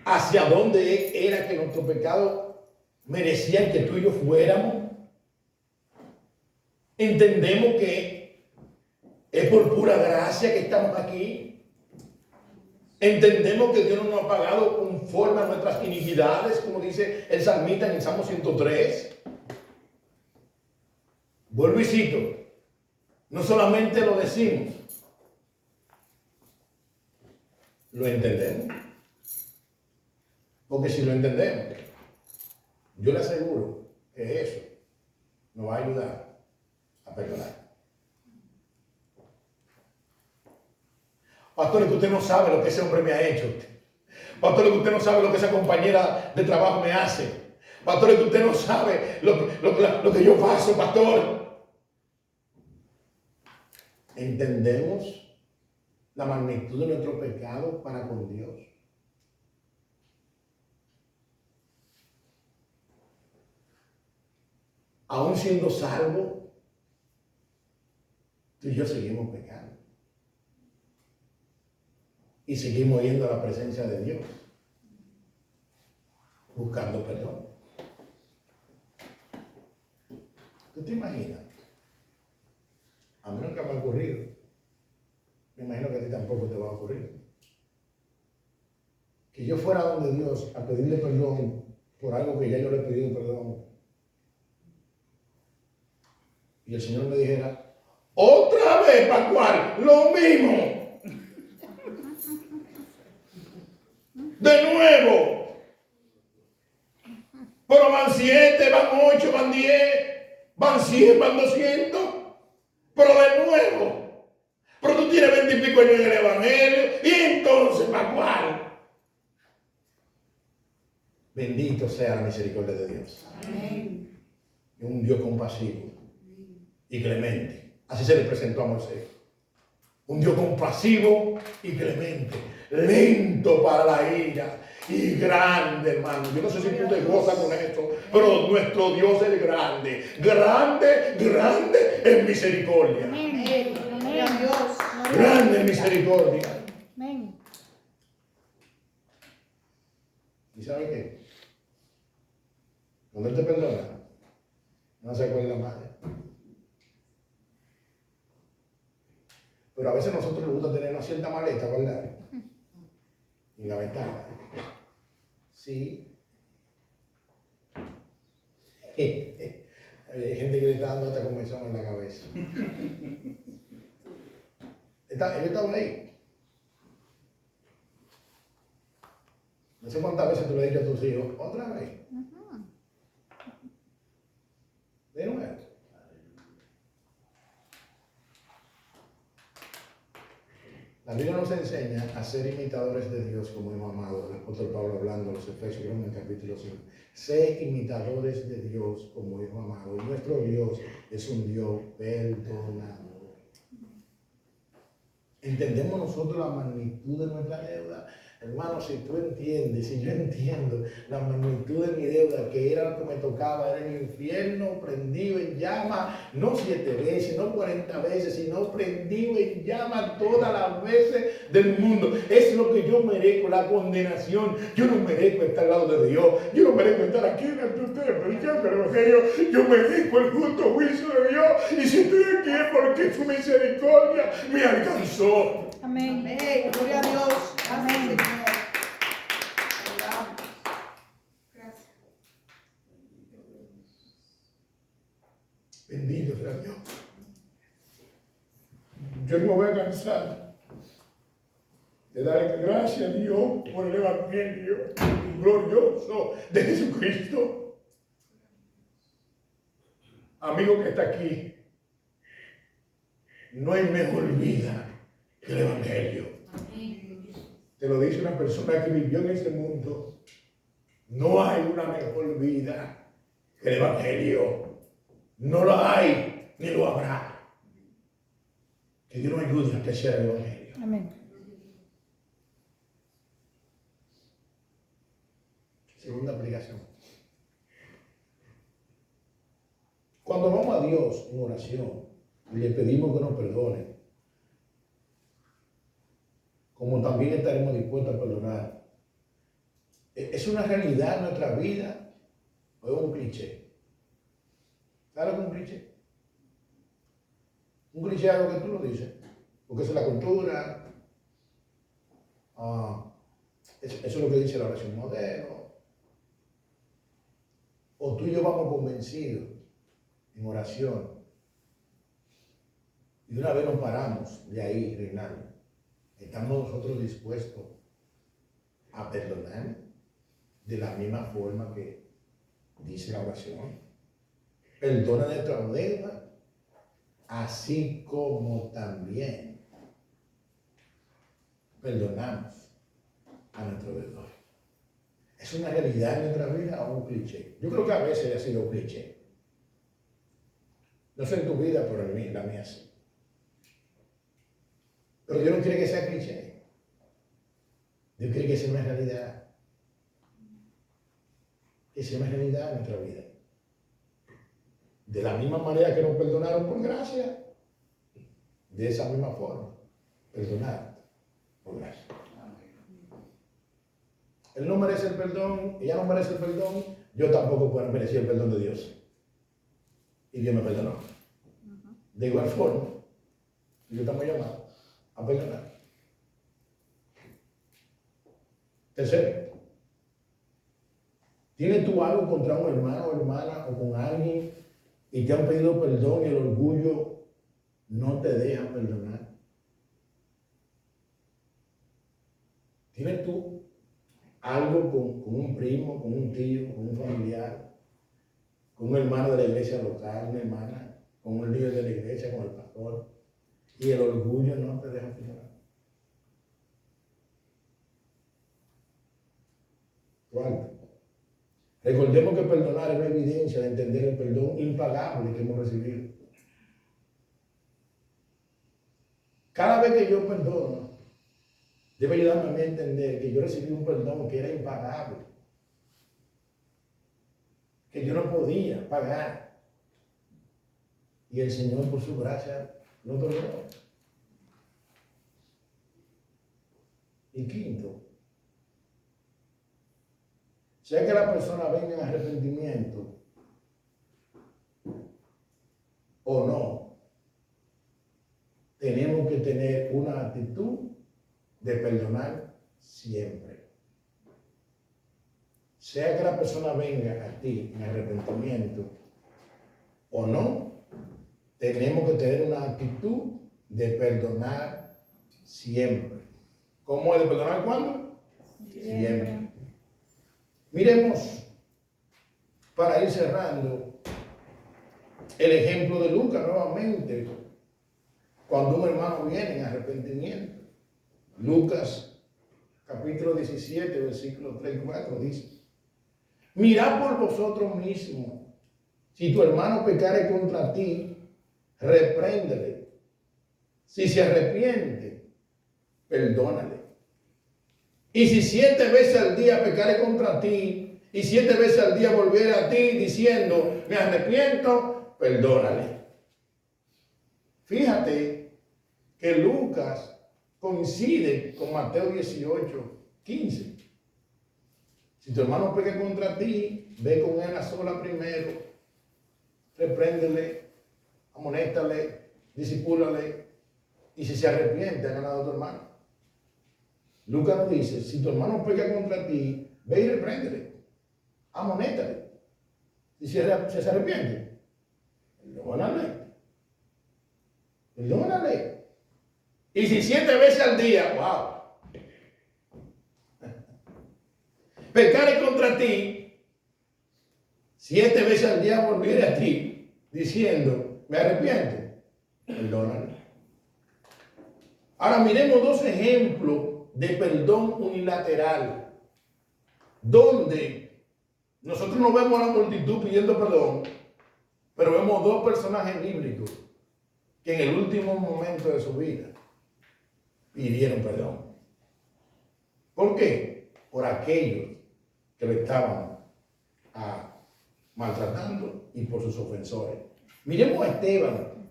hacia dónde era que nuestro pecado merecían que tú y yo fuéramos. Entendemos que es por pura gracia que estamos aquí. Entendemos que Dios no nos ha pagado conforme a nuestras iniquidades, como dice el salmista en el Salmo 103. Vuelvo y cito, no solamente lo decimos, lo entendemos. Porque si lo entendemos, yo le aseguro que eso nos va a ayudar a perdonar. Pastor, que usted no sabe lo que ese hombre me ha hecho. Pastor, que usted no sabe lo que esa compañera de trabajo me hace. Pastor, que usted no sabe lo que yo paso, pastor. ¿Entendemos la magnitud de nuestro pecado para con Dios? Aún siendo salvos, tú y yo seguimos pecando. Y seguimos yendo a la presencia de Dios, buscando perdón. ¿Tú te imaginas? A mí nunca me ha ocurrido. Me imagino que a ti tampoco te va a ocurrir. Que yo fuera donde Dios a pedirle perdón por algo que ya yo le he pedido perdón. Y el Señor me dijera, otra vez, Pascual, lo mismo. De nuevo. Pero van 7, van 8, van 10, van 100, van 200. Pero de nuevo. Pero tú tienes 20 y pico años en el Evangelio. Y entonces, Pascual. Bendito sea la misericordia de Dios. Amén. Un Dios compasivo y clemente. Así se le presentó a Moisés. Un Dios compasivo y clemente, lento para la ira y grande, hermano. Yo no sé si tú te gozas con esto, pero nuestro Dios es grande, grande, grande en misericordia. Amén. Dios. Grande en misericordia. Amén. ¿Y sabe qué? Cuando Él te perdona, no se acuerda más. Pero a veces a nosotros nos gusta tener una cierta maleta, ¿verdad? En la ventana. Sí. Hay gente que le está dando esta convención en la cabeza. Él estaba ahí. No sé cuántas veces tú le has dicho a tus hijos, otra vez. De nuevo. La Biblia nos enseña a ser imitadores de Dios como hemos amado. El apóstol Pablo hablando a los Efesios en el capítulo 5. Sé imitadores de Dios como hijos amados. Y nuestro Dios es un Dios perdonador. ¿Entendemos nosotros la magnitud de nuestra deuda? Hermano, si tú entiendes, si yo entiendo la magnitud de mi deuda, que era lo que me tocaba, era el infierno prendido en llama, no 7 veces, no 40 veces, sino prendido en llama todas las veces del mundo. Es lo que yo merezco, la condenación. Yo no merezco estar al lado de Dios. Yo no merezco estar aquí en el predicando el Evangelio. Yo merezco el justo juicio de Dios. Y si estoy aquí es porque su misericordia me alcanzó. Amén. Amén. Gloria a Dios. Amén. Señor. Gracias. Bendito sea Dios. Yo no me voy a cansar de darle gracias a Dios por el Evangelio glorioso de Jesucristo. Amigo que está aquí, no hay mejor vida que el Evangelio. Te lo dice una persona que vivió en este mundo. No hay una mejor vida que el Evangelio. No lo hay, ni lo habrá. Que Dios nos ayude a crecer el Evangelio. Amén. Segunda aplicación. Cuando vamos a Dios en oración y le pedimos que nos perdone, como también estaremos dispuestos a perdonar, ¿es una realidad en nuestra vida ¿O es un cliché? ¿Sabes lo que es un cliché? Un cliché es algo que tú lo dices, porque esa es la cultura, eso es lo que dice la oración modelo. O tú y yo vamos convencidos en oración y de una vez nos paramos de ahí, Reinaldo. ¿Estamos nosotros dispuestos a perdonar de la misma forma que dice la oración? Perdona nuestra deuda, así como también perdonamos a nuestro deudor. ¿Es una realidad en nuestra vida o un cliché? Yo creo que a veces ha sido un cliché. No sé en tu vida, pero en la mía sí. Pero Dios no quiere que sea cliché. Dios quiere que sea una realidad. Que sea una realidad en nuestra vida. De la misma manera que nos perdonaron por gracia, de esa misma forma, perdonar por gracia. Él no merece el perdón, ella no merece el perdón, yo tampoco puedo merecer el perdón de Dios. Y Dios me perdonó. De igual forma, yo estamos llamados a perdonar. Tercero, ¿tienes tú algo contra un hermano o hermana o con alguien y te han pedido perdón y el orgullo no te deja perdonar? ¿Tienes tú algo con un primo, con un tío, con un familiar, con un hermano de la iglesia local, una hermana, con un líder de la iglesia, con el pastor, y el orgullo no te deja perdonar? Cuarto, recordemos que perdonar es una evidencia de entender el perdón impagable que hemos recibido. Cada vez que yo perdono, debe ayudarme a mí a entender que yo recibí un perdón que era impagable, que yo no podía pagar. Y el Señor, por su gracia, lo perdonó. Y quinto, sea que la persona venga en arrepentimiento o no, tenemos que tener una actitud de perdonar siempre. Sea que la persona venga a ti en arrepentimiento o no, tenemos que tener una actitud de perdonar siempre. ¿Cómo es de perdonar cuándo? Siempre. Miremos, para ir cerrando, el ejemplo de Lucas nuevamente, cuando un hermano viene en arrepentimiento. Lucas capítulo 17, versículos 3 y 4 dice: mirad por vosotros mismos, si tu hermano pecare contra ti, repréndele. Si se arrepiente, perdónale. Y si 7 veces al día pecare contra ti, y 7 veces al día volviere a ti diciendo, me arrepiento, perdónale. Fíjate que Lucas coincide con Mateo 18, 15. Si tu hermano peca contra ti, ve con él a sola primero, repréndele, amonéstale, discípulale, y si se arrepiente, ha ganado a tu hermano. Lucas nos dice, si tu hermano peca contra ti, ve y repréndele, amonéstale. Y si se arrepiente, perdónale. Perdónale. Y si 7 veces al día, wow, pecare contra ti, 7 veces al día volviere a ti, diciendo, me arrepiento, perdónale. Ahora miremos 2 ejemplos de perdón unilateral, donde nosotros no vemos a la multitud pidiendo perdón, pero vemos 2 personajes bíblicos que en el último momento de su vida pidieron perdón. ¿Por qué? Por aquellos que lo estaban maltratando y por sus ofensores. Miremos a Esteban.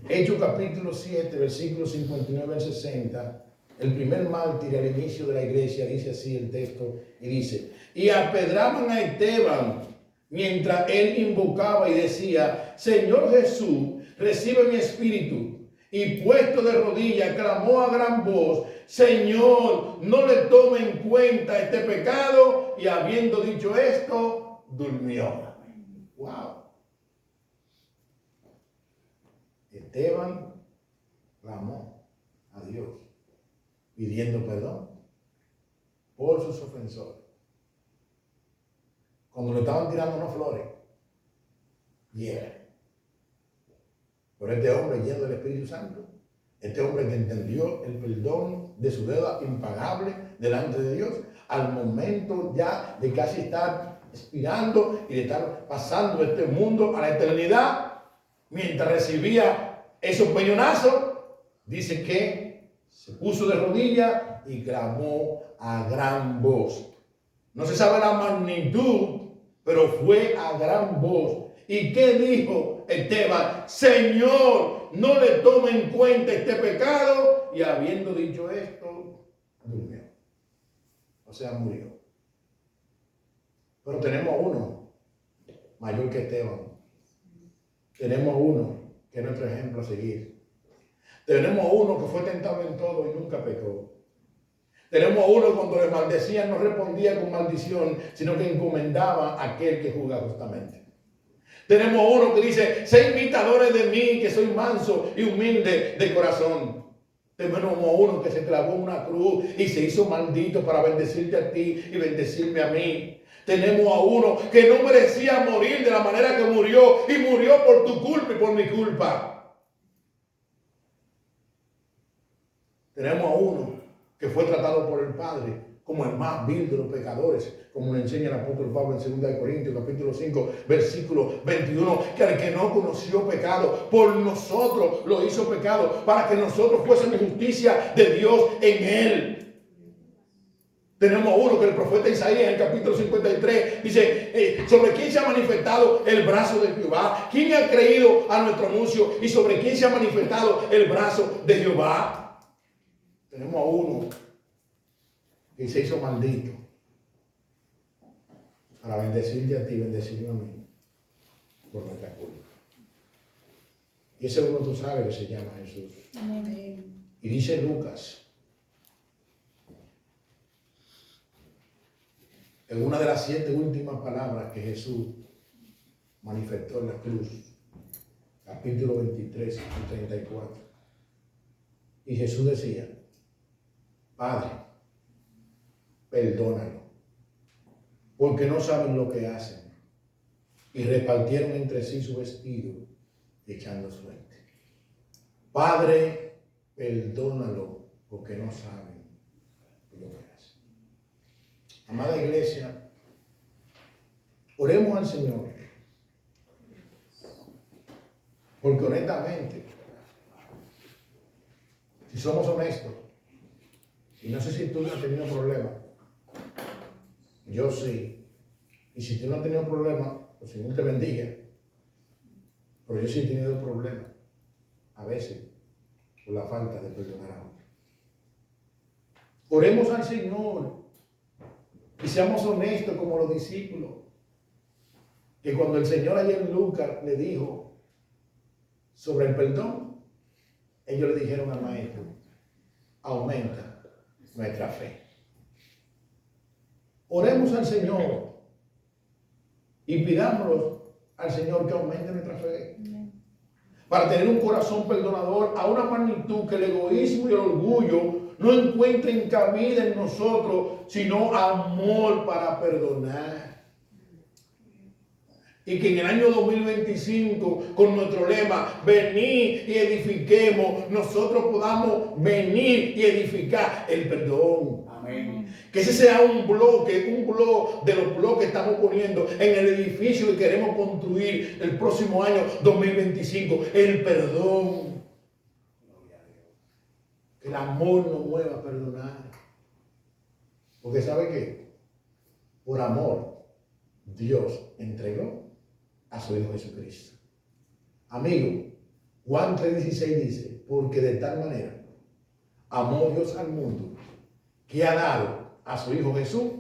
Hechos capítulo 7, versículos 59 al 60. el primer mártir al inicio de la iglesia, dice así el texto, y dice, y apedraban a Esteban mientras él invocaba y decía, Señor Jesús, recibe mi espíritu. Y puesto de rodillas, clamó a gran voz, Señor, no le tome en cuenta este pecado. Y habiendo dicho esto, durmió. Wow. Esteban clamó a Dios, pidiendo perdón por sus ofensores. Cuando le estaban tirando unas flores, Pero este hombre lleno del Espíritu Santo, este hombre que entendió el perdón de su deuda impagable delante de Dios, al momento ya de casi estar expirando y de estar pasando de este mundo a la eternidad, mientras recibía esos peñonazos, dice que se puso de rodillas y clamó a gran voz. No se sabe la magnitud, pero fue a gran voz. ¿Y qué dijo Esteban? Señor, no le tome en cuenta este pecado. Y habiendo dicho esto, durmió. O sea, murió. Pero tenemos uno mayor que Esteban. Tenemos uno que es nuestro ejemplo a seguir. Tenemos uno que fue tentado en todo y nunca pecó. Tenemos uno que cuando le maldecían no respondía con maldición, sino que encomendaba a aquel que juzga justamente. Tenemos uno que dice, sé imitadores de mí, que soy manso y humilde de corazón. Tenemos uno que se clavó en una cruz y se hizo maldito para bendecirte a ti y bendecirme a mí. Tenemos a uno que no merecía morir de la manera que murió y murió por tu culpa y por mi culpa. Tenemos a uno que fue tratado por el Padre como el más vil de los pecadores, como lo enseña el apóstol Pablo en 2 Corintios capítulo 5, versículo 21, que al que no conoció pecado, por nosotros lo hizo pecado, para que nosotros fuésemos justicia de Dios en él. Tenemos uno que el profeta Isaías en el capítulo 53 dice, sobre quién se ha manifestado el brazo de Jehová, quién ha creído a nuestro anuncio y sobre quién se ha manifestado el brazo de Jehová. Tenemos a uno que se hizo maldito para bendecirte a ti, bendecirme a mí por nuestra culpa. Y ese uno tú sabes que se llama Jesús. Amén. Y dice Lucas, en una de las 7 últimas palabras que Jesús manifestó en la cruz, capítulo 23 y 34. Y Jesús decía, Padre, perdónalo, porque no saben lo que hacen. Y repartieron entre sí su vestido, echando suerte. Padre, perdónalo, porque no saben lo que hacen. Amada iglesia, oremos al Señor, porque honestamente, si somos honestos, y no sé si tú no has tenido problemas, yo sí, y si tú no has tenido problemas, pues Señor te bendiga, pero yo sí he tenido problemas, a veces, por la falta de perdonar a otros. Oremos al Señor y seamos honestos como los discípulos, que cuando el Señor ayer en Lucas le dijo sobre el perdón, ellos le dijeron al maestro, aumenta nuestra fe. Oremos al Señor y pidámoslo al Señor que aumente nuestra fe. Para tener un corazón perdonador a una magnitud que el egoísmo y el orgullo no encuentren cabida en nosotros, sino amor para perdonar. Y que en el año 2025, con nuestro lema, venid y edifiquemos, nosotros podamos venir y edificar el perdón. Amén. Que ese sea un bloque de los bloques que estamos poniendo en el edificio que queremos construir el próximo año 2025, el perdón. Que el amor nos mueva a perdonar. Porque ¿sabe qué? Por amor, Dios entregó a su Hijo Jesucristo. Amigo, Juan 3:16 dice, porque de tal manera amó Dios al mundo, que ha dado a su Hijo Jesús,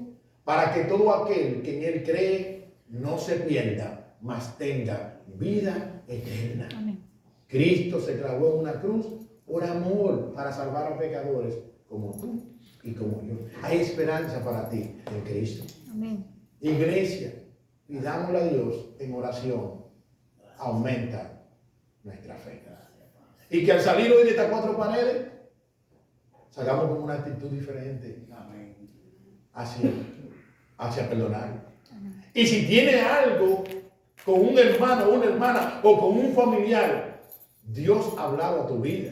para que todo aquel que en Él cree no se pierda, mas tenga vida eterna. Amén. Cristo se clavó en una cruz por amor para salvar a pecadores como tú y como yo. Hay esperanza para ti en Cristo. Amén. Iglesia, pidámosle a Dios en oración, aumenta nuestra fe. Y que al salir hoy de estas cuatro paredes, salgamos con una actitud diferente hacia perdonar. Y si tiene algo con un hermano, una hermana o con un familiar, Dios ha hablado a tu vida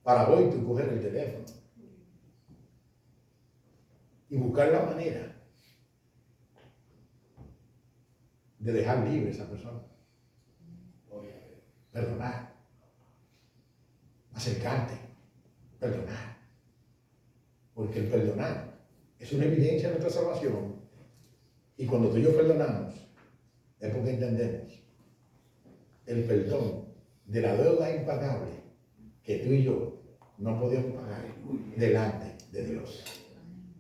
para hoy tú coger el teléfono y buscar la manera de dejar libre a esa persona. Perdonar. Acercarte. Perdonar. Porque el perdonar es una evidencia de nuestra salvación. Y cuando tú y yo perdonamos, es porque entendemos el perdón de la deuda impagable que tú y yo no podíamos pagar delante de Dios.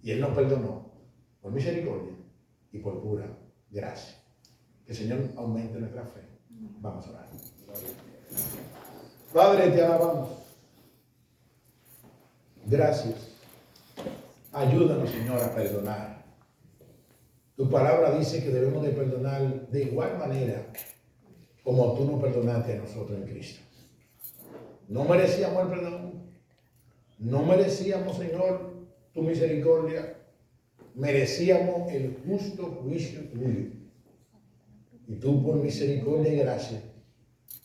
Y Él nos perdonó por misericordia y por pura gracia. Que el Señor aumente nuestra fe. Vamos a orar. Padre, te alabamos. Gracias. Ayúdanos, Señor, a perdonar. Tu palabra dice que debemos de perdonar de igual manera como tú nos perdonaste a nosotros en Cristo. No merecíamos el perdón. No merecíamos, Señor, tu misericordia. Merecíamos el justo juicio tuyo. Y tú, por misericordia y gracia,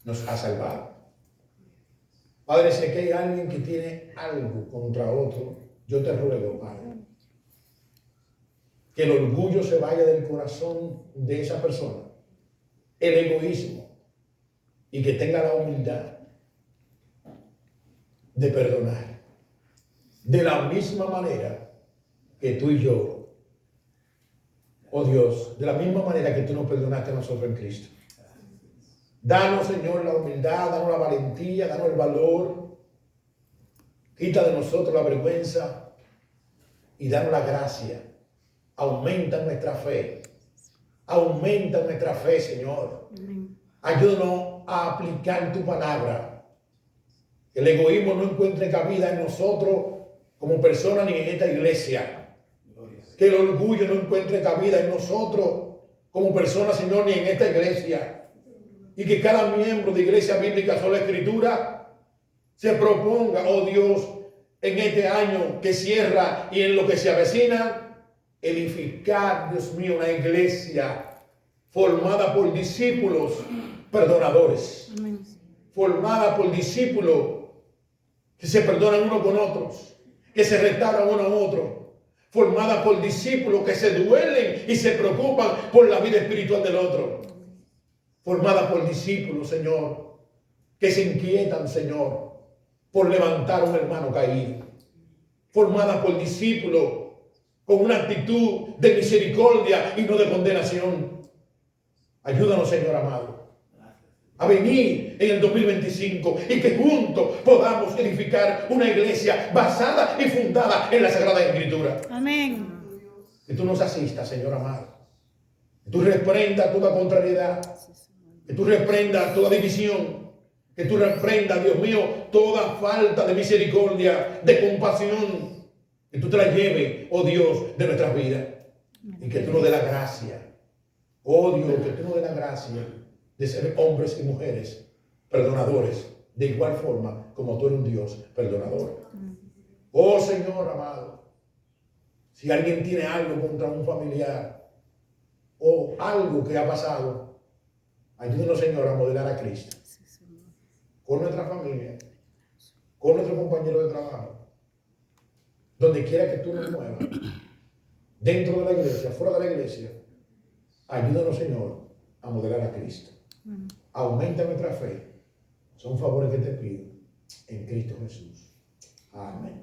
nos has salvado. Padre, sé que hay alguien que tiene algo contra otro. Yo te ruego, Padre, que el orgullo se vaya del corazón de esa persona, el egoísmo, y que tenga la humildad de perdonar. De la misma manera que tú y yo, oh Dios, de la misma manera que tú nos perdonaste a nosotros en Cristo. Danos, Señor, la humildad, danos la valentía, danos el valor. Quita de nosotros la vergüenza y danos la gracia. Aumenta nuestra fe. Aumenta nuestra fe, Señor. Ayúdanos a aplicar tu palabra. Que el egoísmo no encuentre cabida en nosotros como personas ni en esta iglesia. Que el orgullo no encuentre cabida en nosotros como personas, Señor, ni en esta iglesia. Y que cada miembro de Iglesia Bíblica Sola Escritura se proponga, oh Dios, en este año que cierra y en lo que se avecina, edificar, Dios mío, una iglesia formada por discípulos perdonadores. Amén. Formada por discípulos que se perdonan unos con otros, que se restauran uno a otro. Formada por discípulos que se duelen y se preocupan por la vida espiritual del otro. Formada por discípulos, Señor, que se inquietan, Señor, por levantar a un hermano caído. Formada por discípulos con una actitud de misericordia y no de condenación. Ayúdanos, Señor amado, a venir en el 2025 y que juntos podamos edificar una iglesia basada y fundada en la Sagrada Escritura. Amén. Que tú nos asistas, Señor amado. Que tú reprendas toda contrariedad. Que tú reprendas toda división. Que tú reprendas, Dios mío, toda falta de misericordia, de compasión. Que tú te la lleves, oh Dios, de nuestras vidas. Y que tú nos dé la gracia. Oh Dios, que tú nos dé la gracia de ser hombres y mujeres perdonadores. De igual forma como tú eres un Dios perdonador. Oh Señor amado. Si alguien tiene algo contra un familiar o algo que ha pasado, ayúdanos, Señor, a modelar a Cristo con nuestra familia, con nuestro compañero de trabajo, donde quiera que tú nos muevas, dentro de la iglesia, fuera de la iglesia. Ayúdanos, Señor, a modelar a Cristo. Aumenta nuestra fe. Son favores que te pido en Cristo Jesús. Amén.